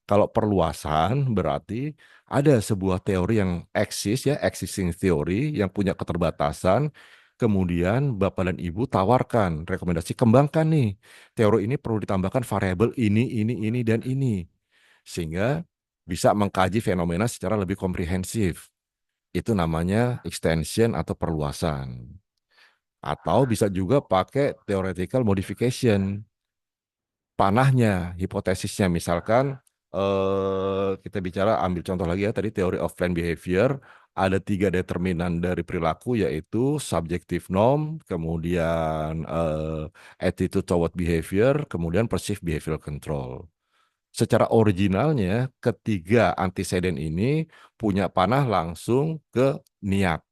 Kalau perluasan berarti ada sebuah teori yang eksis ya, existing theory yang punya keterbatasan. Kemudian Bapak dan Ibu tawarkan rekomendasi kembangkan nih. Teori ini perlu ditambahkan variabel ini, dan ini. Sehingga bisa mengkaji fenomena secara lebih komprehensif. Itu namanya extension atau perluasan. Atau bisa juga pakai theoretical modification. Panahnya, hipotesisnya misalkan kita bicara ambil contoh lagi ya tadi teori of planned behavior ada 3 determinan dari perilaku yaitu subjective norm, kemudian attitude toward behavior, kemudian perceived behavioral control. Secara originalnya ketiga antecedent ini punya panah langsung ke niat.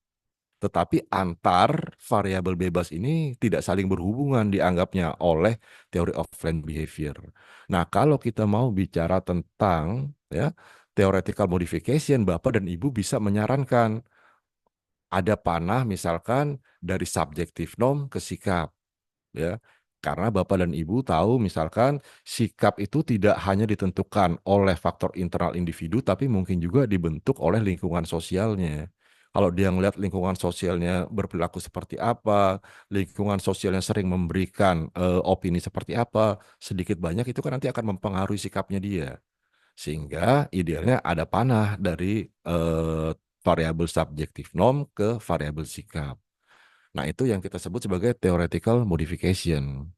Tetapi antar variabel bebas ini tidak saling berhubungan dianggapnya oleh teori of planned behavior. Nah, kalau kita mau bicara tentang ya theoretical modification, Bapak dan Ibu bisa menyarankan ada panah misalkan dari subjective norm ke sikap ya. Karena Bapak dan Ibu tahu misalkan sikap itu tidak hanya ditentukan oleh faktor internal individu tapi mungkin juga dibentuk oleh lingkungan sosialnya. Kalau dia ngelihat lingkungan sosialnya berperilaku seperti apa, lingkungan sosialnya sering memberikan opini seperti apa, sedikit banyak itu kan nanti akan mempengaruhi sikapnya dia. Sehingga idealnya ada panah dari variabel subjektif norm ke variabel sikap. Nah, itu yang kita sebut sebagai theoretical modification.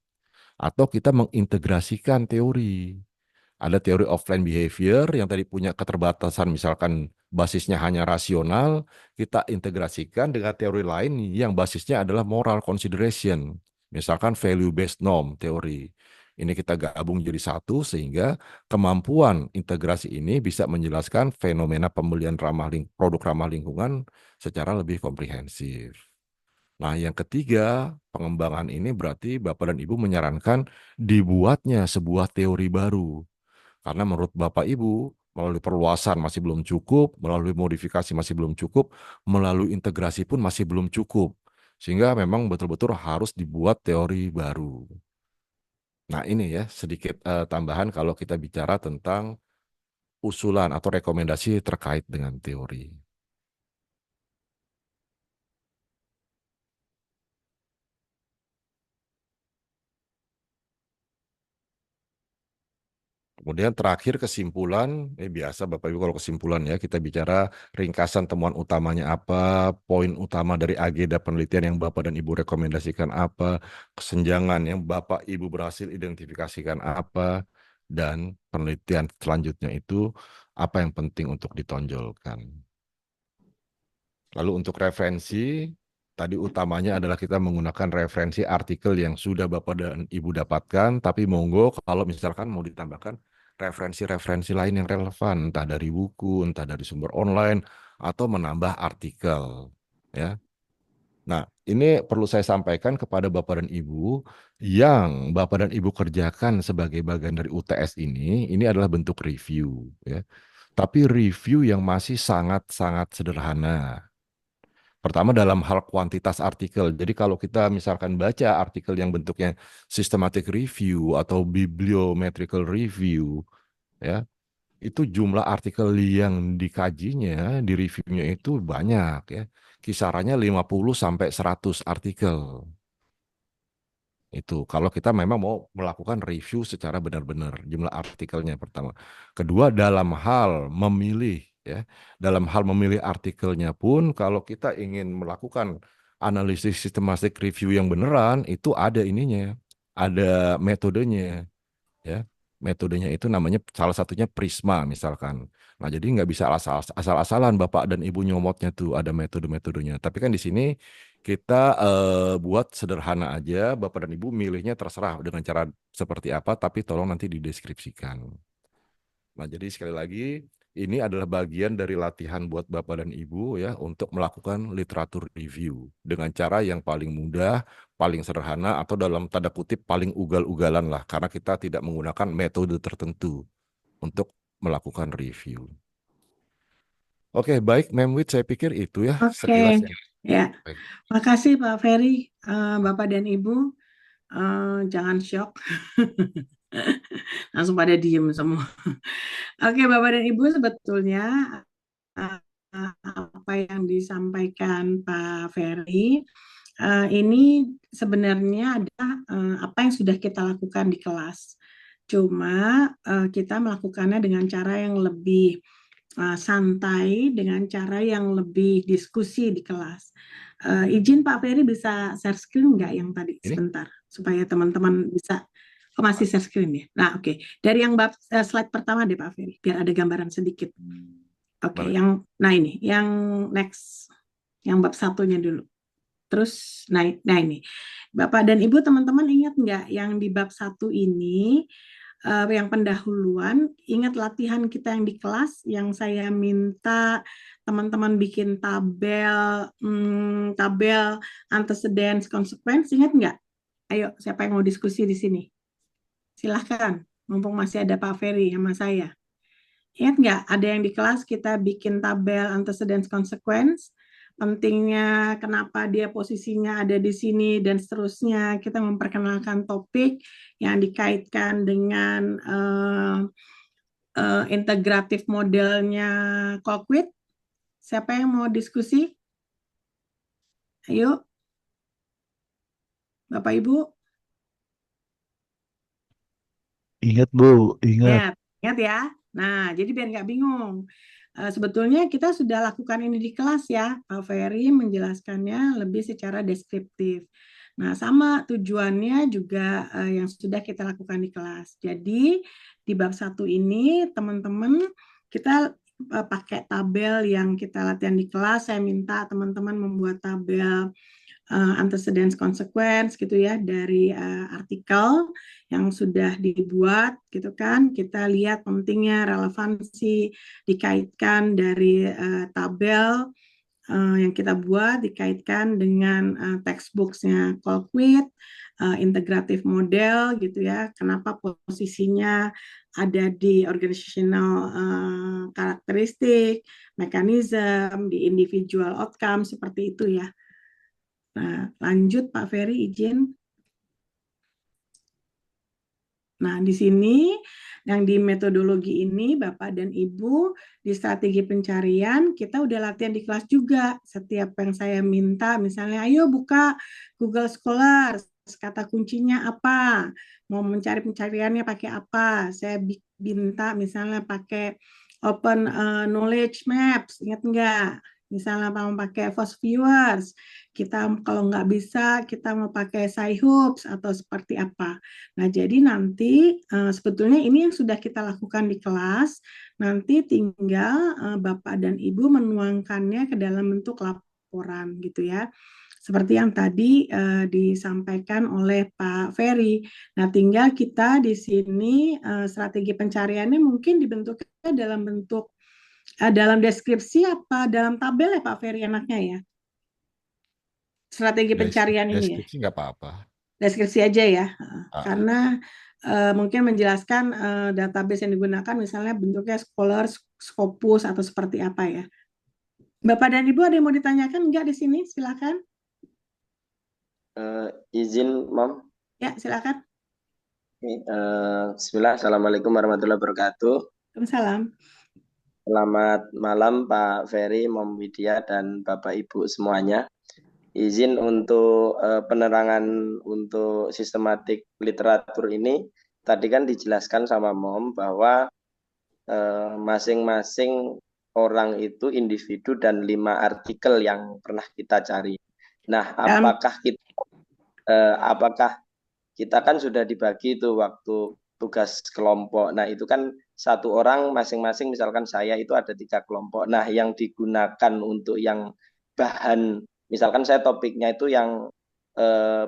Atau kita mengintegrasikan teori. Ada teori of planned behavior yang tadi punya keterbatasan, misalkan basisnya hanya rasional, kita integrasikan dengan teori lain yang basisnya adalah moral consideration. Misalkan value-based norm teori. Ini kita gabung jadi satu sehingga kemampuan integrasi ini bisa menjelaskan fenomena pembelian produk ramah lingkungan secara lebih komprehensif. Nah, yang ketiga, pengembangan ini berarti Bapak dan Ibu menyarankan dibuatnya sebuah teori baru. Karena menurut Bapak Ibu, melalui perluasan masih belum cukup, melalui modifikasi masih belum cukup, melalui integrasi pun masih belum cukup. Sehingga memang betul-betul harus dibuat teori baru. Nah, ini ya sedikit tambahan kalau kita bicara tentang usulan atau rekomendasi terkait dengan teori. Kemudian terakhir kesimpulan, biasa Bapak Ibu kalau kesimpulan ya kita bicara ringkasan temuan utamanya apa, poin utama dari agenda penelitian yang Bapak dan Ibu rekomendasikan apa, kesenjangan yang Bapak Ibu berhasil identifikasikan apa, dan penelitian selanjutnya itu apa yang penting untuk ditonjolkan. Lalu untuk referensi, tadi utamanya adalah kita menggunakan referensi artikel yang sudah Bapak dan Ibu dapatkan, tapi monggo kalau misalkan mau ditambahkan referensi-referensi lain yang relevan, entah dari buku, entah dari sumber online, atau menambah artikel. Ya. Nah, ini perlu saya sampaikan kepada Bapak dan Ibu, yang Bapak dan Ibu kerjakan sebagai bagian dari UTS ini adalah bentuk review. Ya. Tapi review yang masih sangat-sangat sederhana. Pertama dalam hal kuantitas artikel. Jadi kalau kita misalkan baca artikel yang bentuknya systematic review atau bibliometrical review, ya, itu jumlah artikel yang dikajinya, di reviewnya itu banyak ya. Kisarannya 50 sampai 100 artikel. Itu kalau kita memang mau melakukan review secara benar-benar jumlah artikelnya pertama. Kedua, dalam hal memilih ya, dalam hal memilih artikelnya pun kalau kita ingin melakukan analisis sistematik review yang beneran itu ada ininya, ada metodenya ya. Metodenya itu namanya salah satunya Prisma misalkan. Nah, jadi nggak bisa asal-asalan Bapak dan Ibu nyomotnya tuh, ada metode-metodenya. Tapi kan di sini kita buat sederhana aja, Bapak dan Ibu milihnya terserah dengan cara seperti apa, tapi tolong nanti dideskripsikan. Nah, jadi sekali lagi ini adalah bagian dari latihan buat Bapak dan Ibu ya untuk melakukan literatur review dengan cara yang paling mudah, paling sederhana atau dalam tanda kutip paling ugal-ugalan lah karena kita tidak menggunakan metode tertentu untuk melakukan review. Oke, baik, Memwit, saya pikir itu ya Oke, sekilas ya. ya. Baik. Makasih Pak Ferry, Bapak dan Ibu. Jangan shock. Langsung pada diem semua. Oke, Bapak dan Ibu, sebetulnya apa yang disampaikan Pak Ferry ini sebenarnya ada apa yang sudah kita lakukan di kelas. Cuma kita melakukannya dengan cara yang lebih santai, dengan cara yang lebih diskusi di kelas. Izin Pak Ferry bisa share screen nggak yang tadi Ini? sebentar supaya teman-teman bisa. Oh, masih share screen ya. Nah, oke. Dari yang slide pertama deh Pak Ferry, biar ada gambaran sedikit. Oke, Boleh. nah ini, yang next, yang bab satunya dulu. Terus, nah ini, Bapak dan Ibu, teman-teman ingat nggak yang di bab 1 ini, yang pendahuluan, ingat latihan kita yang di kelas, yang saya minta teman-teman bikin tabel antecedents consequence, ingat nggak? Ayo, siapa yang mau diskusi di sini? Silahkan, mumpung masih ada Pak Ferry sama saya. Ingat nggak, ada yang di kelas kita bikin tabel antecedents consequence, pentingnya kenapa dia posisinya ada di sini, dan seterusnya. Kita memperkenalkan topik yang dikaitkan dengan integratif modelnya Colquitt. Siapa yang mau diskusi? Ayo, Bapak Ibu. Ingat Bu, ingat. Ingat ya. Nah, jadi biar nggak bingung. Sebetulnya kita sudah lakukan ini di kelas ya. Pak Ferry menjelaskannya lebih secara deskriptif. Nah, sama tujuannya juga yang sudah kita lakukan di kelas. Jadi, di bab 1 ini, teman-teman, kita pakai tabel yang kita latihan di kelas. Saya minta teman-teman membuat tabel antecedents consequence gitu ya dari artikel yang sudah dibuat gitu kan. Kita lihat pentingnya relevansi dikaitkan dari tabel yang kita buat dikaitkan dengan textbooks-nya Colquitt, integratif model gitu ya. Kenapa posisinya ada di organizational karakteristik, mekanisme, di individual outcome seperti itu ya. Nah, lanjut Pak Ferry, izin. Nah, di sini yang di metodologi ini Bapak dan Ibu di strategi pencarian kita udah latihan di kelas juga. Setiap yang saya minta misalnya ayo buka Google Scholar, kata kuncinya apa? Mau mencari pencariannya pakai apa? Saya minta misalnya pakai Open Knowledge Maps, ingat nggak? Misalnya mau pakai Fast Viewers, kita kalau nggak bisa kita mau pakai Sci-Hoops atau seperti apa. Nah, jadi nanti sebetulnya ini yang sudah kita lakukan di kelas, nanti tinggal Bapak dan Ibu menuangkannya ke dalam bentuk laporan gitu ya. Seperti yang tadi disampaikan oleh Pak Ferry. Nah, tinggal kita di sini strategi pencariannya mungkin dibentuknya dalam bentuk dalam deskripsi apa dalam tabel ya Pak Ferry enaknya ya? Strategi pencarian ini ya? Deskripsi nggak apa-apa. Deskripsi aja ya, karena mungkin menjelaskan database yang digunakan misalnya bentuknya Scholar, Scopus atau seperti apa ya. Bapak dan Ibu ada yang mau ditanyakan enggak di sini? Silakan. Izin, Mam. Ya, silakan. Bismillah, Assalamualaikum warahmatullahi wabarakatuh. Waalaikumsalam. Selamat malam Pak Ferry, Mam Widya, dan Bapak Ibu semuanya. izin untuk penerangan untuk sistematik literatur ini. Tadi kan dijelaskan sama Mom bahwa masing-masing orang itu individu dan 5 artikel yang pernah kita cari. Nah, apakah kita kan sudah dibagi itu waktu tugas kelompok. Nah, itu kan satu orang masing-masing, misalkan saya itu ada 3 kelompok. Nah, yang digunakan untuk yang bahan, misalkan saya topiknya itu yang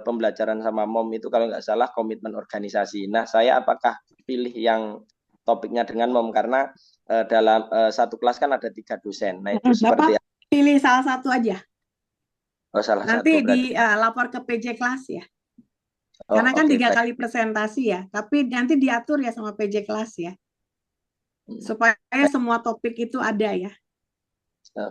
pembelajaran sama Mom itu kalau nggak salah komitmen organisasi. Nah, saya apakah pilih yang topiknya dengan Mom karena dalam satu kelas kan ada 3 dosen. Nah, itu seperti Bapak pilih salah satu aja. salah Nanti satu berarti. lapor ke PJ kelas ya. Karena kan oke, 3 baik. kali presentasi ya. Tapi nanti diatur ya sama PJ kelas ya. Supaya semua topik itu ada ya.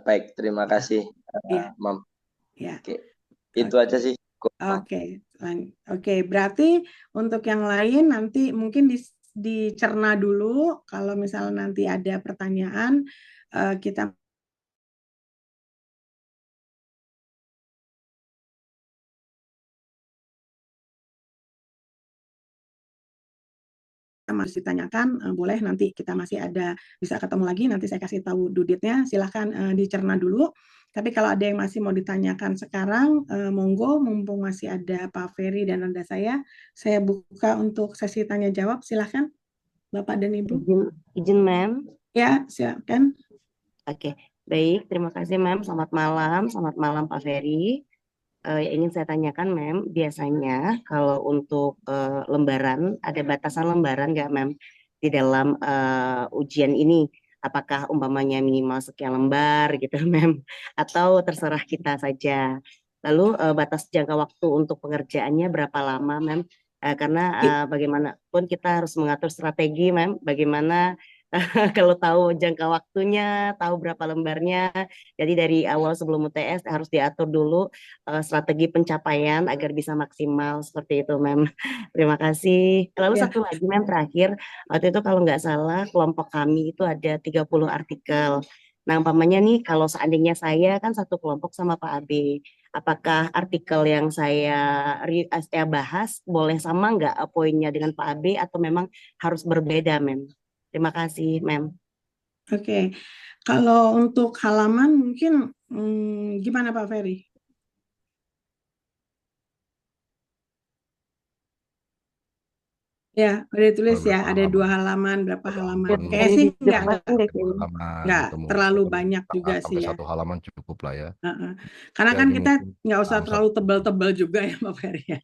Baik, terima kasih, Ya. Mom. Ya. Oke. Itu aja sih. Oke, berarti untuk yang lain nanti mungkin dicerna dulu. Kalau misalnya nanti ada pertanyaan, kita masih ditanyakan, boleh nanti kita masih ada bisa ketemu lagi, nanti saya kasih tahu duditnya, silahkan dicerna dulu. Tapi kalau ada yang masih mau ditanyakan sekarang, monggo, mumpung masih ada Pak Ferry dan ada saya buka untuk sesi tanya jawab, silahkan Bapak dan Ibu. Izin Mem. Ya, silakan. Oke, baik. Terima kasih Mem. Selamat malam Pak Ferry. Yang ingin saya tanyakan Mem, biasanya kalau untuk lembaran, ada batasan lembaran nggak Mem di dalam ujian ini? Apakah umpamanya minimal sekian lembar gitu Mem? Atau terserah kita saja? Lalu batas jangka waktu untuk pengerjaannya berapa lama Mem? Karena bagaimanapun kita harus mengatur strategi Mem, bagaimana kalau tahu jangka waktunya, tahu berapa lembarnya. Jadi dari awal sebelum UTS harus diatur dulu strategi pencapaian agar bisa maksimal seperti itu, Mem. Terima kasih. Lalu satu lagi, Mem, terakhir. Waktu itu kalau nggak salah kelompok kami itu ada 30 artikel. Nah, umpamanya nih kalau seandainya saya kan satu kelompok sama Pak AB, apakah artikel yang saya bahas boleh sama nggak poinnya dengan Pak AB atau memang harus berbeda, Mem? Terima kasih, Mem. Oke, kalau untuk halaman mungkin gimana Pak Ferry? Ya, udah ditulis ya, ada 2 halaman, berapa halaman? Kayaknya sih nggak terlalu banyak juga sih ya. 1 halaman cukup lah ya. Karena kan Jadi kita mungkin nggak usah terlalu tebal-tebal juga ya Pak Ferry ya.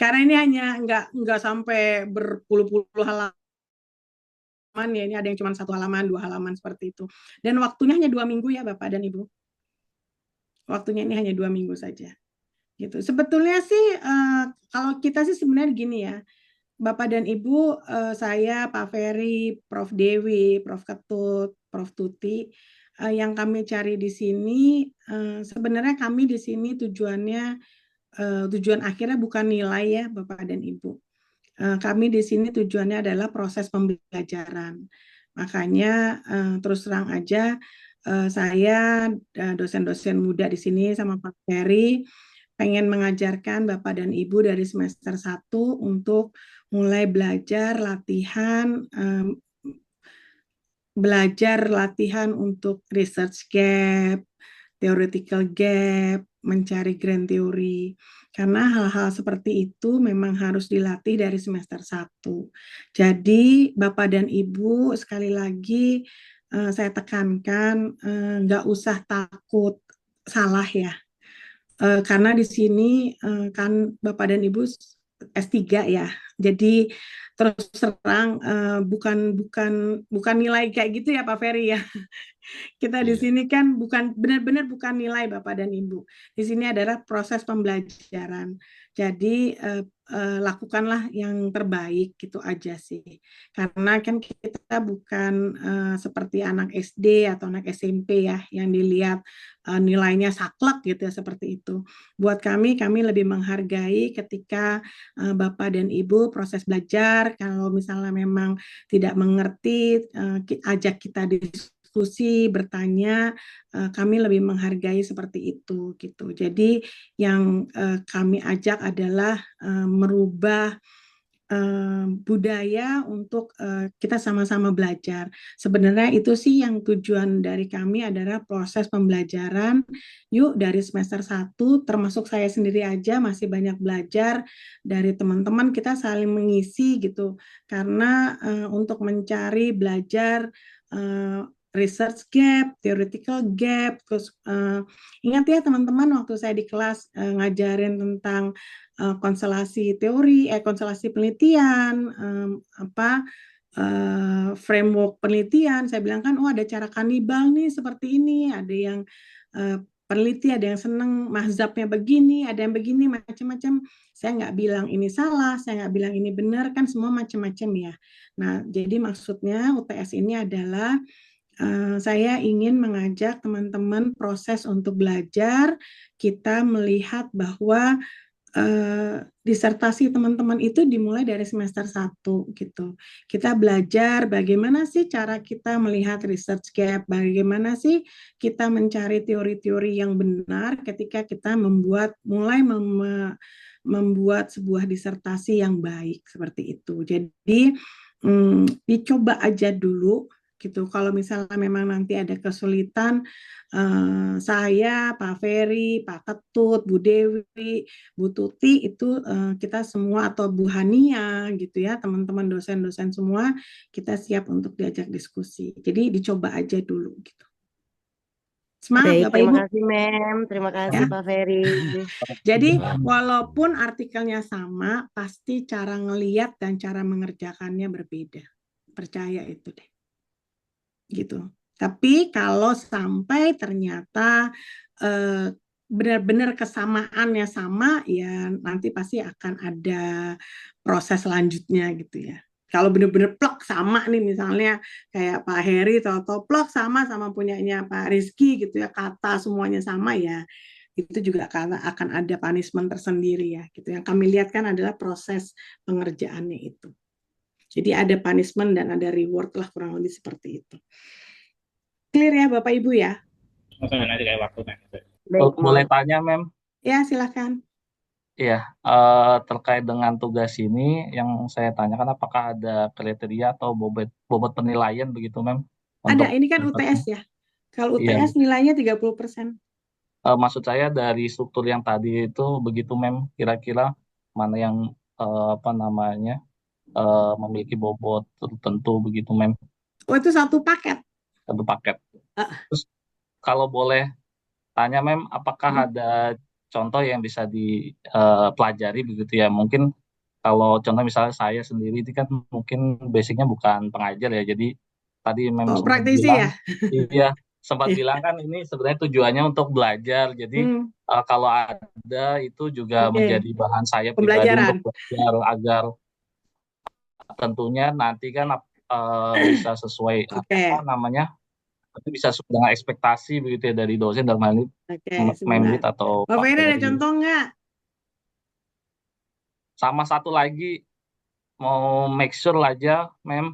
Karena ini hanya nggak sampai berpuluh-puluh halaman ya, ini ada yang cuma 1 halaman, 2 halaman seperti itu. Dan waktunya hanya 2 minggu ya Bapak dan Ibu. Waktunya ini hanya 2 minggu saja. Gitu. Sebetulnya sih kalau kita sih sebenarnya gini ya, Bapak dan Ibu, saya, Pak Ferry, Prof. Dewi, Prof. Ketut, Prof. Tuti, yang kami cari di sini, sebenarnya kami di sini tujuan akhirnya bukan nilai ya Bapak dan Ibu. Kami di sini tujuannya adalah proses pembelajaran. Makanya terus terang aja, saya dosen-dosen muda di sini sama Pak Ferry pengen mengajarkan Bapak dan Ibu dari semester 1 untuk mulai belajar latihan untuk research gap, theoretical gap, mencari grand theory. Karena hal-hal seperti itu memang harus dilatih dari semester 1. Jadi Bapak dan Ibu sekali lagi saya tekankan nggak usah takut salah ya. Karena di sini kan Bapak dan Ibu S3 ya. Jadi terus terang bukan nilai kayak gitu ya Pak Ferry ya. Kita di sini kan benar-benar bukan nilai Bapak dan Ibu. Di sini adalah proses pembelajaran. Jadi lakukanlah yang terbaik gitu aja sih. Karena kan kita bukan seperti anak SD atau anak SMP ya yang dilihat nilainya saklek gitu ya seperti itu. Buat kami lebih menghargai ketika Bapak dan Ibu proses belajar. Kalau misalnya memang tidak mengerti, ajak kita diskusi berdiskusi, bertanya, kami lebih menghargai seperti itu gitu. Jadi yang kami ajak adalah merubah budaya untuk kita sama-sama belajar. Sebenarnya itu sih yang tujuan dari kami adalah proses pembelajaran. Yuk dari semester 1, termasuk saya sendiri aja masih banyak belajar dari teman-teman, kita saling mengisi gitu. Karena untuk mencari belajar research gap, theoretical gap, terus ingat ya teman-teman waktu saya di kelas ngajarin tentang konstelasi teori, konstelasi penelitian, framework penelitian. Saya bilang kan, oh ada cara kanibal nih seperti ini, ada yang peneliti, ada yang seneng mazhabnya begini, ada yang begini, macam-macam. Saya nggak bilang ini salah, saya nggak bilang ini benar, kan semua macam-macam ya. Nah, jadi maksudnya UTS ini adalah saya ingin mengajak teman-teman proses untuk belajar, kita melihat bahwa disertasi teman-teman itu dimulai dari semester 1 gitu. Kita belajar bagaimana sih cara kita melihat research gap, bagaimana sih kita mencari teori-teori yang benar ketika kita membuat sebuah disertasi yang baik seperti itu. Jadi dicoba aja dulu gitu. Kalau misalnya memang nanti ada kesulitan, saya, Pak Ferry, Pak Ketut, Bu Dewi, Bu Tuti itu kita semua atau Bu Hania gitu ya, teman-teman dosen-dosen semua kita siap untuk diajak diskusi. Jadi dicoba aja dulu gitu. Semangat Baik, Bapak terima Ibu kasih Mem, terima kasih ya. Pak Ferry. Jadi walaupun artikelnya sama, pasti cara ngeliat dan cara mengerjakannya berbeda. Percaya itu deh. Gitu. Tapi kalau sampai ternyata benar-benar kesamaannya sama, ya nanti pasti akan ada proses selanjutnya gitu ya. Kalau benar-benar plek sama nih, misalnya kayak Pak Heri atau plek sama punyanya Pak Rizky gitu ya, kata semuanya sama ya, itu juga akan ada punishment tersendiri ya gitu. Yang kami lihat kan adalah proses pengerjaannya itu. Jadi ada punishment dan ada reward lah, kurang lebih seperti itu. Clear ya Bapak Ibu ya? Nanti kayak waktu nanti. Baik, Boleh tanya, Mem? Ya, silakan. Iya, terkait dengan tugas ini yang saya tanyakan apakah ada kriteria atau bobot penilaian begitu, Mem? Ada, Untuk ini kan UTS ya. Kalau iya, UTS nilainya 30%. maksud saya dari struktur yang tadi itu begitu, Mem, kira-kira mana yang apa namanya memiliki bobot tertentu begitu, Mem, Oh, itu satu paket. satu paket. Ah, Terus kalau boleh tanya, Mem, apakah hmm. ada contoh yang bisa dipelajari begitu ya? Mungkin kalau contoh misalnya saya sendiri itu kan mungkin basicnya bukan pengajar ya, jadi tadi Mem Oh, sempat praktisi bilang, ya? iya sempat Iya. bilang kan ini sebenarnya tujuannya untuk belajar, jadi kalau ada itu juga Oke. menjadi bahan saya pribadi Pembelajaran. untuk belajar agar tentunya nanti kan bisa sesuai Oke. apa namanya, nanti bisa sesuai dengan ekspektasi begitu ya dari dosen dalam hal ini Oke, Memlit sebentar. atau Pak Pak Ferry ada Ferry. contoh nggak? Sama satu lagi mau make sure aja, Mem,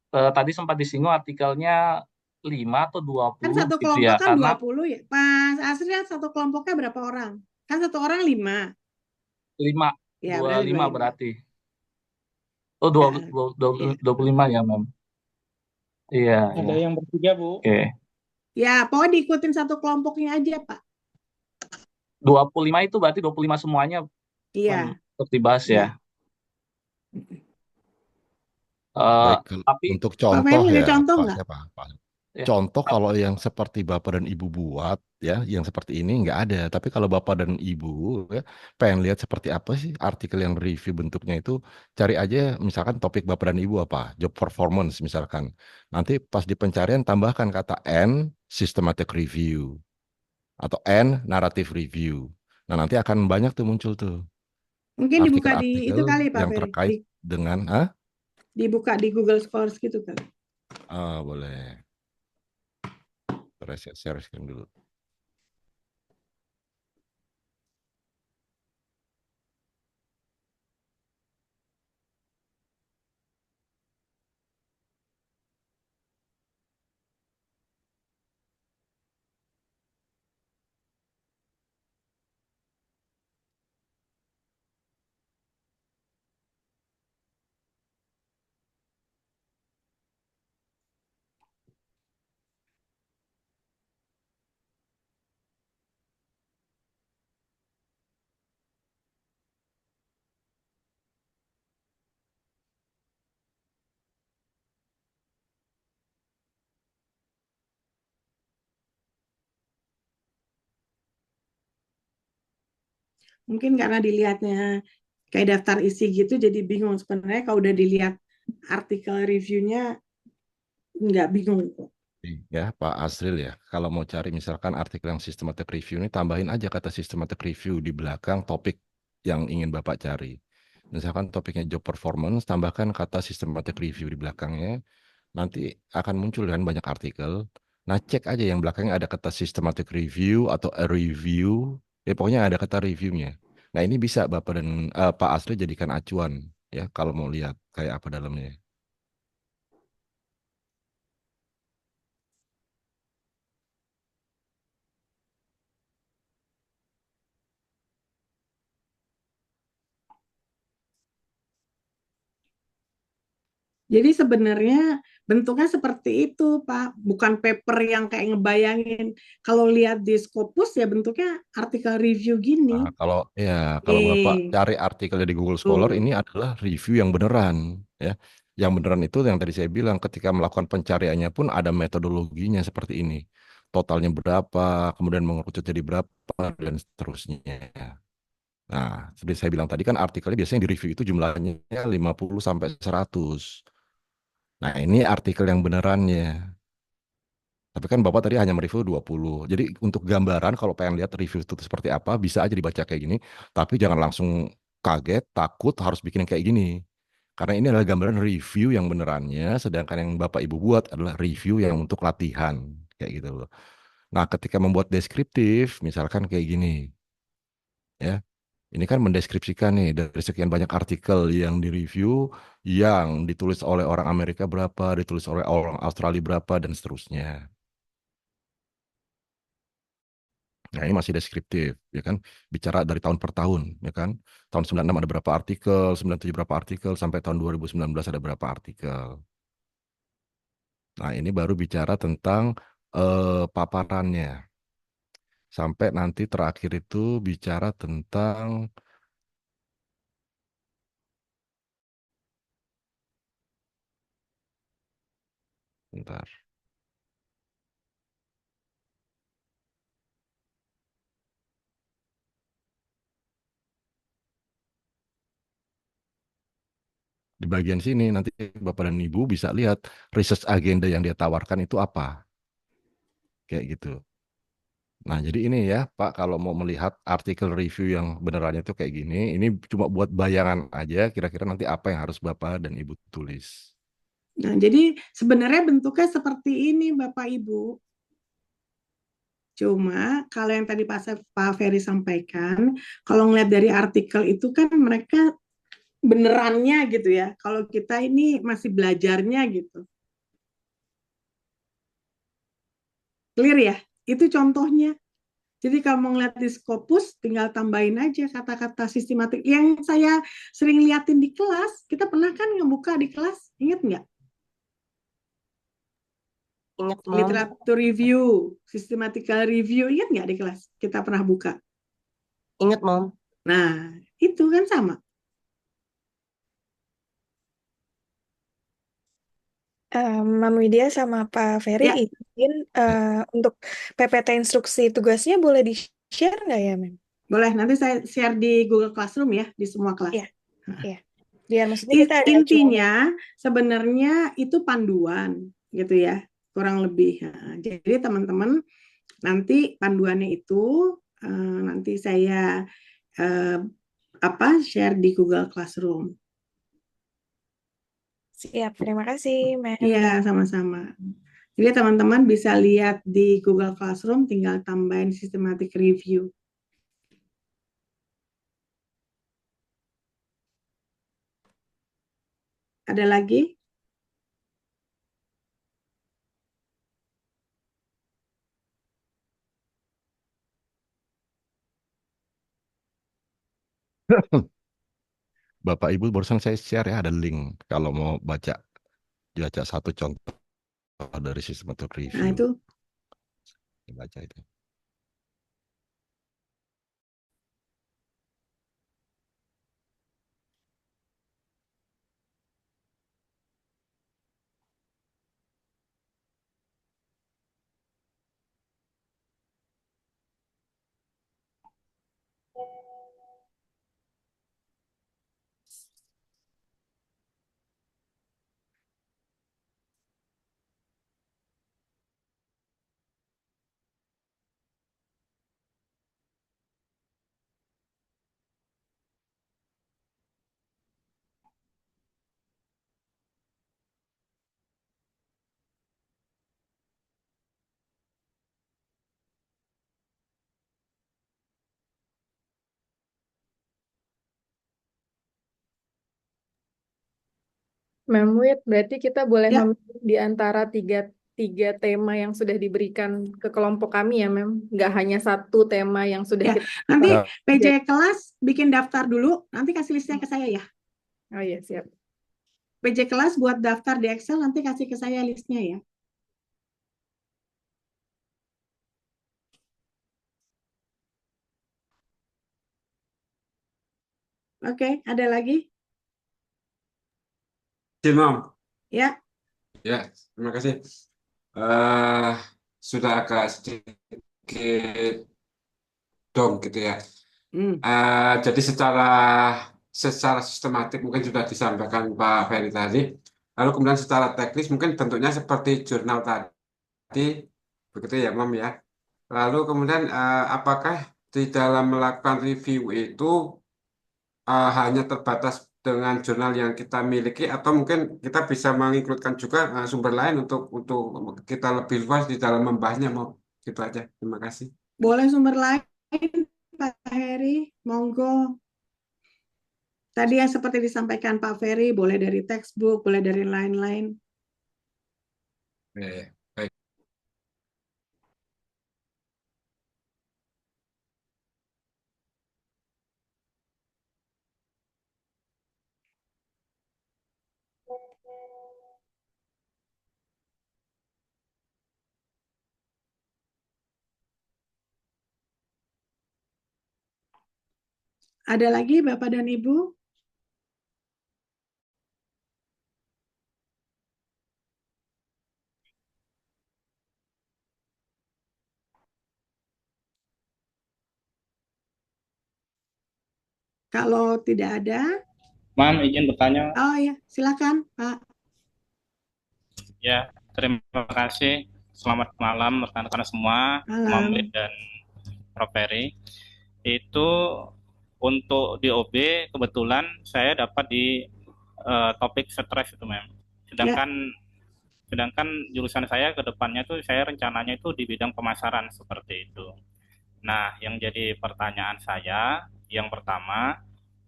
tadi sempat disinggung artikelnya 5 atau Kan 20 satu gitu kelompok ya, kan karena 20 ya. Pas Asri satu kelompoknya berapa orang? Kan satu orang 5. 5, Ya, berarti 25 25. berarti. Oh, Ya, 25 ya, Mem. Iya, Ada iya. yang bertiga, Bu. Oke. ya, pokoknya diikutin satu kelompoknya aja, Pak. 25 itu berarti 25 semuanya, Iya. Mem, untuk dibahas Iya. ya. Baik, Tapi untuk Pak contoh Ferry ada ya, contoh Pak, nggak? siapa? Pak. ya, Contoh kalau yang seperti Bapak dan Ibu buat, ya, yang seperti ini nggak ada. Tapi kalau Bapak dan Ibu ya, pengen lihat seperti apa sih artikel yang review bentuknya itu, cari aja misalkan topik Bapak dan Ibu apa, job performance misalkan. Nanti pas di pencarian tambahkan kata N systematic review atau N narrative review. Nah nanti akan banyak tuh muncul tuh Mungkin dibuka di itu artikel-artikel kali Pak yang Ferry. terkait dengan, Dibuka di Google Scholars gitu kali. boleh. Saya share screen dulu. Mungkin karena dilihatnya kayak daftar isi gitu jadi bingung. Sebenarnya kalau udah dilihat artikel reviewnya nggak bingung kok. Ya, Pak Asril ya. Kalau mau cari misalkan artikel yang systematic review ini, tambahin aja kata systematic review di belakang topik yang ingin Bapak cari. Misalkan topiknya job performance, tambahkan kata systematic review di belakangnya. Nanti akan muncul kan banyak artikel. Nah, cek aja yang belakangnya ada kata systematic review atau a review. Ya, pokoknya ada kata reviewnya. Nah, ini bisa Bapak dan Pak Asril jadikan acuan ya kalau mau lihat kayak apa dalamnya. Jadi sebenarnya bentuknya seperti itu, Pak. Bukan paper yang kayak ngebayangin. Kalau lihat di Scopus ya bentuknya artikel review gini. Nah, kalau Bapak Eh, cari artikelnya di Google Scholar tuh. ini adalah review yang beneran ya. Yang beneran itu yang tadi saya bilang ketika melakukan pencariannya pun ada metodologinya seperti ini. Totalnya berapa, kemudian mengerucut jadi berapa dan seterusnya. Nah, seperti saya bilang tadi kan artikelnya biasanya di review itu jumlahnya 50 sampai 100. Nah, ini artikel yang benerannya. Tapi kan Bapak tadi hanya mereview 20. Jadi untuk gambaran kalau pengen lihat review itu seperti apa, bisa aja dibaca kayak gini. Tapi jangan langsung kaget, takut harus bikin yang kayak gini. Karena ini adalah gambaran review yang benerannya, sedangkan yang Bapak Ibu buat adalah review yang untuk latihan. Kayak gitu loh. Nah, ketika membuat deskriptif, misalkan kayak gini. Ya, ini kan mendeskripsikan nih dari sekian banyak artikel yang direview, yang ditulis oleh orang Amerika berapa, ditulis oleh orang Australia berapa, dan seterusnya. Nah, ini masih deskriptif, ya kan? Bicara dari tahun per tahun, ya kan? Tahun 96 ada berapa artikel, 97 berapa artikel, sampai tahun 2019 ada berapa artikel. Nah, ini baru bicara tentang paparannya. Sampai nanti terakhir itu bicara tentang, bentar, di bagian sini nanti Bapak dan Ibu bisa lihat research agenda yang dia tawarkan itu apa. Kayak gitu. Nah, jadi ini ya, Pak, kalau mau melihat artikel review yang benerannya itu kayak gini, ini cuma buat bayangan aja, kira-kira nanti apa yang harus Bapak dan Ibu tulis. Nah, jadi sebenarnya bentuknya seperti ini, Bapak Ibu. Cuma kalau yang tadi Pak Ferry sampaikan, kalau ngeliat dari artikel itu kan mereka benerannya gitu ya. Kalau kita ini masih belajarnya gitu. Clear ya? Itu contohnya. Jadi kalau mau ngeliat di Scopus, tinggal tambahin aja kata-kata sistematik. Yang saya sering liatin di kelas, kita pernah kan ngebuka di kelas, ingat nggak? Ingat, Mom. Literatur review, systematical review, ingat nggak di kelas? Kita pernah buka. Ingat, Mom. Nah, itu kan sama. Mam Widya sama Pak Ferry Ya, izin untuk PPT instruksi tugasnya boleh di-share nggak ya, Mem? boleh. Nanti saya share di Google Classroom ya, di semua kelas. Iya, iya. Biar maksudnya kita ada Intinya sebenarnya itu panduan gitu ya, kurang lebih. Nah, jadi teman-teman nanti panduannya itu nanti saya eh, share di Google Classroom. Siap, terima kasih, Mem. Iya, sama-sama. Jadi teman-teman bisa lihat di Google Classroom, tinggal tambahin systematic review. Ada lagi? Bapak Ibu barusan saya share ya, ada link kalau mau baca satu contoh dari systematic Nah, review. itu Baca itu. Mem Wit, berarti kita boleh Ya, memilih di antara tiga tema yang sudah diberikan ke kelompok kami ya, Mem. Nggak hanya satu tema yang sudah ya. kita Nanti Ya, PJ kelas bikin daftar dulu, nanti kasih listnya ke saya ya. Oh iya, siap. PJ kelas buat daftar di Excel, nanti kasih ke saya listnya ya. Oke, ada lagi? Mam. Ya, Ya, terima kasih. eh Sudah agak sedikit dong gitu ya. hmm. Jadi secara sistematik mungkin sudah disampaikan Pak Ferry tadi. Lalu kemudian secara teknis mungkin bentuknya seperti jurnal tadi, begitu ya, Mam ya. Lalu kemudian apakah di dalam melakukan review itu hanya terbatas dengan jurnal yang kita miliki atau mungkin kita bisa menginkludkan juga sumber lain untuk kita lebih luas di dalam membahasnya, mau gitu aja. Terima kasih. Boleh sumber lain, Pak Heri, monggo. Tadi yang seperti disampaikan Pak Ferry, boleh dari textbook, boleh dari lain-lain. Baik. Ada lagi Bapak dan Ibu? Kalau tidak ada, Mam, izin bertanya. oh ya, silakan Pak. Ya, terima kasih. Selamat malam rekan-rekan semua, Mam Wid Malam. dan Prof. Ferry. Itu untuk di OB kebetulan saya dapat di topik stres itu, Mem. Ya, Sedangkan jurusan saya ke depannya tuh saya rencananya itu di bidang pemasaran seperti itu. Nah, yang jadi pertanyaan saya, yang pertama,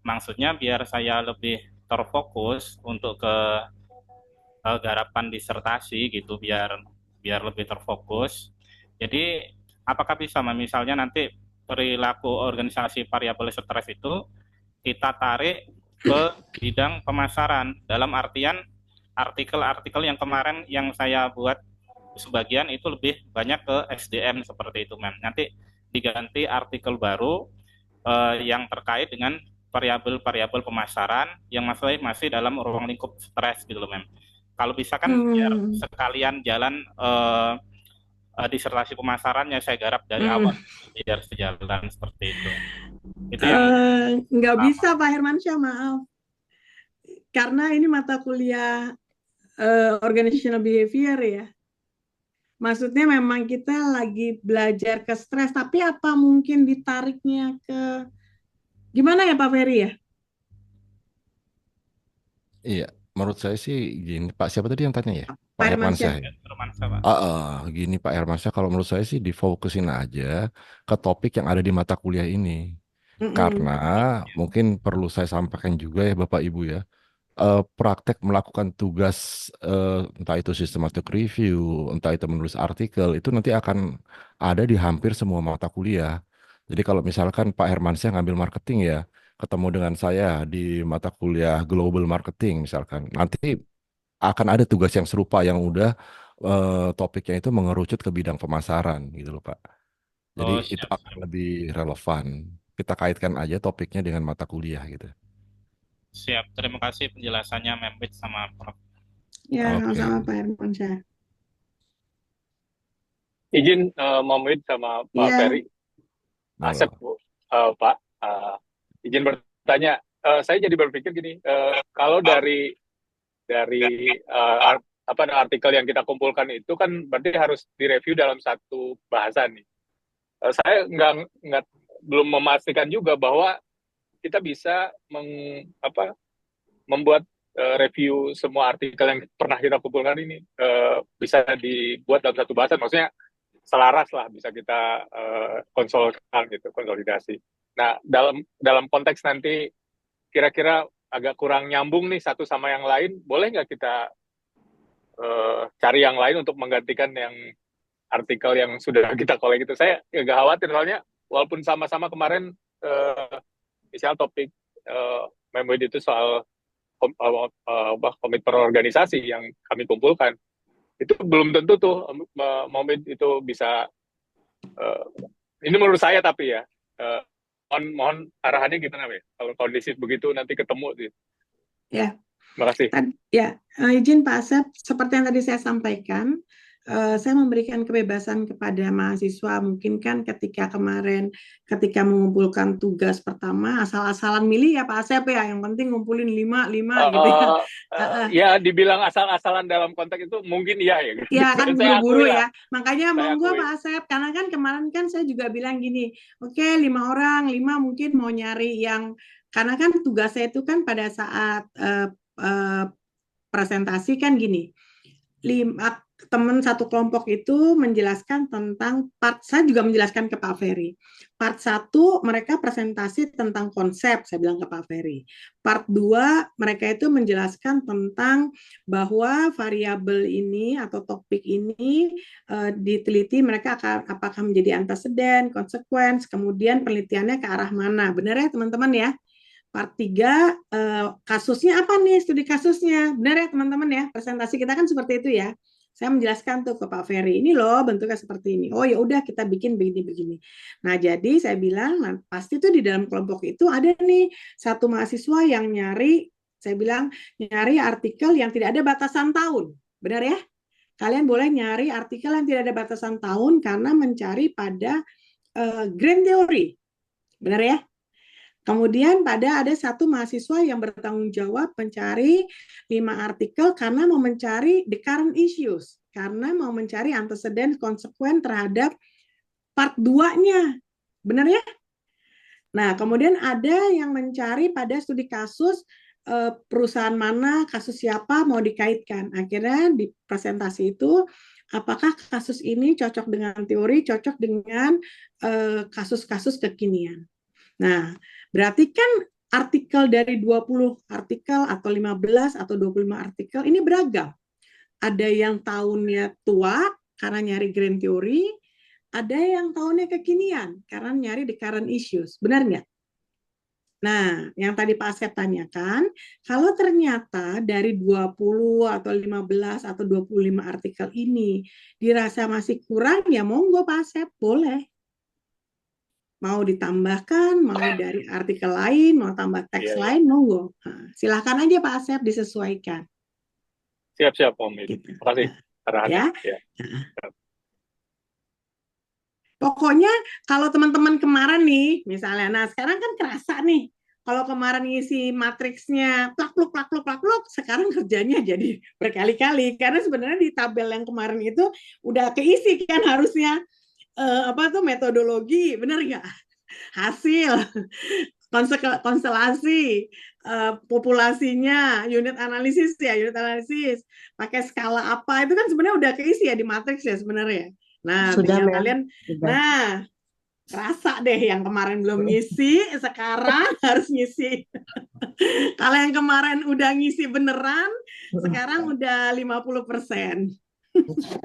maksudnya biar saya lebih terfokus untuk ke garapan disertasi gitu, biar biar lebih terfokus. Jadi, apakah bisa misalnya nanti perilaku organisasi variabel stres itu kita tarik ke bidang pemasaran dalam artian artikel-artikel yang kemarin yang saya buat sebagian itu lebih banyak ke SDM seperti itu, Mem. Nanti diganti artikel baru yang terkait dengan variabel-variabel pemasaran yang masih dalam ruang lingkup stres gitu loh, Mem. Kalau bisa kan biar sekalian jalan disertasi pemasarannya saya garap dari awal biar sejalan seperti itu. Itu yang nggak bisa Pak Hermansyah, maaf. Karena ini mata kuliah organizational behavior ya. Maksudnya memang kita lagi belajar ke stres, tapi apa mungkin ditariknya ke gimana ya Pak Ferry ya? iya. Menurut saya sih gini, Pak siapa tadi yang tanya ya? Pak Pak Hermansyah Hermansyah. ya? Gini Pak Hermansyah, kalau menurut saya sih difokusin aja ke topik yang ada di mata kuliah ini. Karena mungkin perlu saya sampaikan juga ya Bapak Ibu ya, praktek melakukan tugas entah itu systematic review, entah itu menulis artikel, itu nanti akan ada di hampir semua mata kuliah. Jadi kalau misalkan Pak Hermansyah ngambil marketing ya, ketemu dengan saya di mata kuliah global marketing misalkan, nanti akan ada tugas yang serupa yang udah topiknya itu mengerucut ke bidang pemasaran gitu loh Pak. Jadi Oh, itu siap, akan lebih relevan. Kita kaitkan aja topiknya dengan mata kuliah gitu. siap. Terima kasih penjelasannya Membit sama Prof. Ya, Oke. sama-sama Pak Hermansyah. Izin Muhammad sama Pak Iya. Ferry, Halo. Asep Bu, Pak, izin bertanya. Saya jadi berpikir gini, kalau dari artikel yang kita kumpulkan itu kan berarti harus direview dalam satu bahasa nih. Saya belum memastikan juga bahwa kita bisa membuat review semua artikel yang pernah kita kumpulkan ini bisa dibuat dalam satu bahasa, maksudnya selaras lah, bisa kita konsolidasi. Nah, dalam konteks nanti kira-kira agak kurang nyambung nih satu sama yang lain, boleh nggak kita cari yang lain untuk menggantikan yang artikel yang sudah kita kolek itu? Saya agak khawatir soalnya walaupun sama-sama kemarin misal topik Memwid itu soal komitmen organisasi yang kami kumpulkan, itu belum tentu tuh Memwid itu bisa ini menurut saya, tapi ya mohon arahannya gimana ya kalau kondisi begitu nanti ketemu sih. Ya, Terima kasih. ya, izin Pak Asep, seperti yang tadi saya sampaikan, saya memberikan kebebasan kepada mahasiswa. Mungkin kan ketika kemarin, ketika mengumpulkan tugas pertama, asal-asalan milih ya Pak Asep ya, yang penting ngumpulin 5 gitu ya. Ya, dibilang asal-asalan dalam konteks itu mungkin iya ya. Ya kan Saya buru-buru akui ya. lah. Makanya Saya monggo akui. Pak Asep, karena kan kemarin kan saya juga bilang gini, oke 5 orang, 5 mungkin mau nyari yang, karena kan tugas saya itu kan pada saat presentasi kan gini, 5 teman satu kelompok itu menjelaskan tentang part, saya juga menjelaskan ke Pak Ferry. Part 1 mereka presentasi tentang konsep, saya bilang ke Pak Ferry. Part 2 mereka itu menjelaskan tentang bahwa variabel ini atau topik ini diteliti mereka akan apakah menjadi antecedent, consequence, kemudian penelitiannya ke arah mana. Benar ya teman-teman ya? Part 3 kasusnya apa nih, studi kasusnya. Benar ya teman-teman ya? Presentasi kita kan seperti itu ya. Saya menjelaskan tuh ke Pak Ferry, ini loh bentuknya seperti ini. Oh ya udah kita bikin begini-begini. Nah jadi saya bilang pasti tuh di dalam kelompok itu ada nih satu mahasiswa yang nyari, saya bilang nyari artikel yang tidak ada batasan tahun. Benar ya? Kalian boleh nyari artikel yang tidak ada batasan tahun karena mencari pada grand theory. Benar ya? Kemudian ada satu mahasiswa yang bertanggung jawab mencari 5 artikel karena mau mencari the current issues, karena mau mencari antecedent consequent terhadap part 2-nya. Benar ya? Nah, kemudian ada yang mencari pada studi kasus perusahaan mana, kasus siapa mau dikaitkan. Akhirnya di presentasi itu apakah kasus ini cocok dengan teori, cocok dengan kasus-kasus kekinian. Nah, berarti kan artikel dari 20 artikel atau 15 atau 25 artikel ini beragam. Ada yang tahunnya tua karena nyari grand theory, ada yang tahunnya kekinian karena nyari the current issues. Benar nggak? Nah, yang tadi Pak Asep tanyakan, kalau ternyata dari 20 atau 15 atau 25 artikel ini dirasa masih kurang, ya monggo Pak Asep, boleh. Mau ditambahkan, mau dari artikel lain, mau tambah teks lain, monggo. Nah, silakan aja Pak Asep disesuaikan. Siap-siap, Om. Gitu. Terima kasih arahannya. Ya. Pokoknya kalau teman-teman kemarin nih, misalnya, nah sekarang kan kerasa nih, kalau kemarin ngisi matriksnya plak-pluk, sekarang kerjanya jadi berkali-kali. Karena sebenarnya di tabel yang kemarin itu udah keisi kan harusnya. Metodologi, benar nggak? Hasil, konstelasi, populasinya, unit analisis, pakai skala apa, itu kan sebenarnya udah keisi ya di matriks ya sebenarnya. Nah, tinggal kalian, nah, rasa deh yang kemarin belum ngisi, sekarang harus ngisi. Kalau yang kemarin udah ngisi beneran, sekarang udah 50%.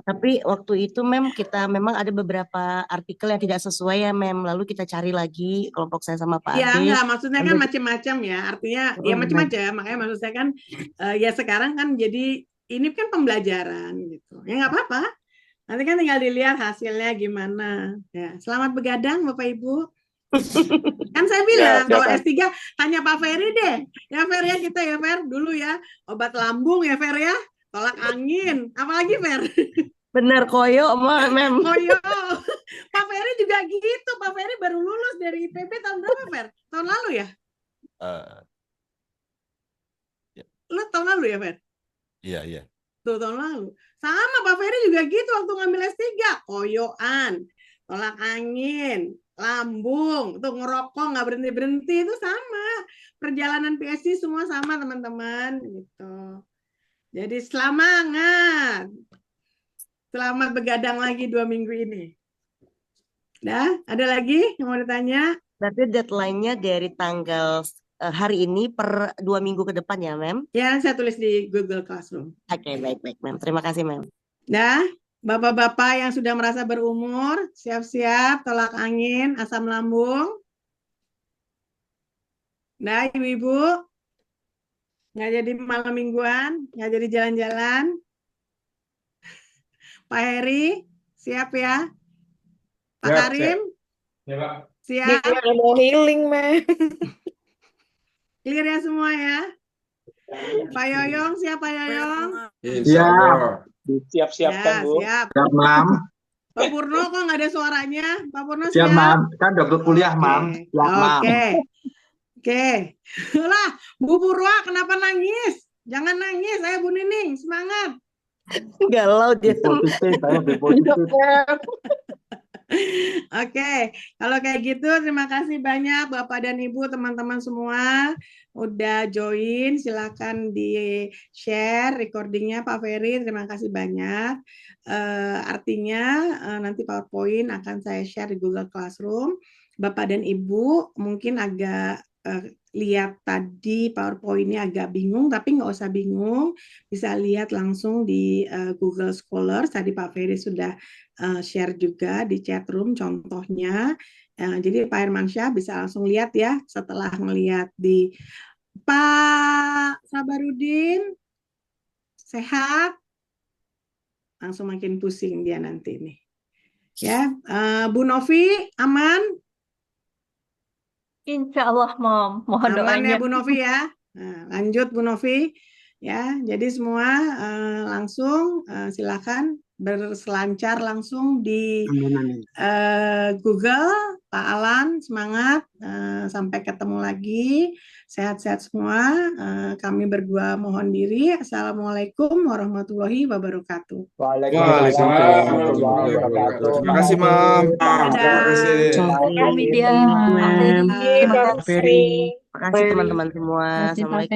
Tapi waktu itu kita memang ada beberapa artikel yang tidak sesuai ya Mem, lalu kita cari lagi kelompok saya sama Pak Ya Ade. enggak, maksudnya kan macam-macam ya, artinya ya macam-macam, makanya maksud saya kan ya sekarang kan jadi ini kan pembelajaran gitu, ya nggak apa-apa, nanti kan tinggal dilihat hasilnya gimana ya. Selamat begadang Bapak Ibu. Kan saya bilang kalau S3 tanya Pak Ferry deh ya, Fer ya, kita ya Fer dulu ya, obat lambung ya Fer ya, tolak angin, apalagi Fer? Bener koyo, Mem. Koyo. Pak Ferry juga gitu. Pak Ferry baru lulus dari IPB tahun berapa, Fer? Tahun lalu ya? Lu tahun lalu ya, Fer? Iya. Tuh, tahun lalu. Sama Pak Ferry juga gitu waktu ngambil S3. Koyoan, tolak angin, lambung, tuh ngerokok nggak berhenti-berhenti, itu sama. Perjalanan PhD semua sama, teman-teman. Gitu. Jadi semangat. Selamat begadang lagi 2 minggu ini. Ada lagi yang mau ditanya? Berarti deadline-nya dari tanggal hari ini per 2 minggu ke depan ya, Mem? Ya, nanti saya tulis di Google Classroom. Oke, baik, Mem. Terima kasih, Mem. Nah, bapak-bapak yang sudah merasa berumur, siap-siap tolak angin, asam lambung. Nah, ibu-ibu, nggak jadi malam mingguan, nggak jadi jalan-jalan. Pak Heri, siap ya? Pak Siap, Karim, Ya, Pak. siap? Gimana mau healing, Mem? Clear ya semua ya? Pak Yoyong, siap Pak Yoyong? Insya Allah. Siap-siapkan, Ya, Bu. siap. Siap, Mam. Pak Purno kok nggak ada suaranya? Pak Purno Siap, siap? Mam. Kan udah berkuliah, Oke, Mam. Siap, Mam. oke. Lah, Bu Purwa kenapa nangis? Jangan nangis, saya Bu Nining, semangat. Galau dia. Positif, saya positif. Oke, kalau kayak gitu terima kasih banyak Bapak dan Ibu, teman-teman semua udah join. Silakan di share recordingnya Pak Ferry. Terima kasih banyak. Artinya nanti PowerPoint akan saya share di Google Classroom. Bapak dan Ibu mungkin agak lihat tadi PowerPoint-nya agak bingung, tapi nggak usah bingung, bisa lihat langsung di Google Scholars. Tadi Pak Ferry sudah share juga di chat room contohnya. Jadi Pak Hermansyah bisa langsung lihat ya setelah melihat di Pak Sabarudin sehat, langsung makin pusing dia nanti nih. Ya, Bu Novi aman? Insya Allah, Mom. Mohon Aman doanya. ya Bu Novi ya. Nah, lanjut Bu Novi ya. Jadi semua langsung silakan berselancar langsung di Google. Pak Alan semangat, sampai ketemu lagi, sehat-sehat semua. Kami berdua mohon diri. Assalamualaikum warahmatullahi wabarakatuh. Waalaikumsalam warahmatullahi wabarakatuh. Terima kasih, Mam. Terima kasih. Kami dia. Mem. Terima Terima kasih. kasih. Terima kasih teman-teman semua. Terima kasih, Pak Assalamualaikum. Ferry.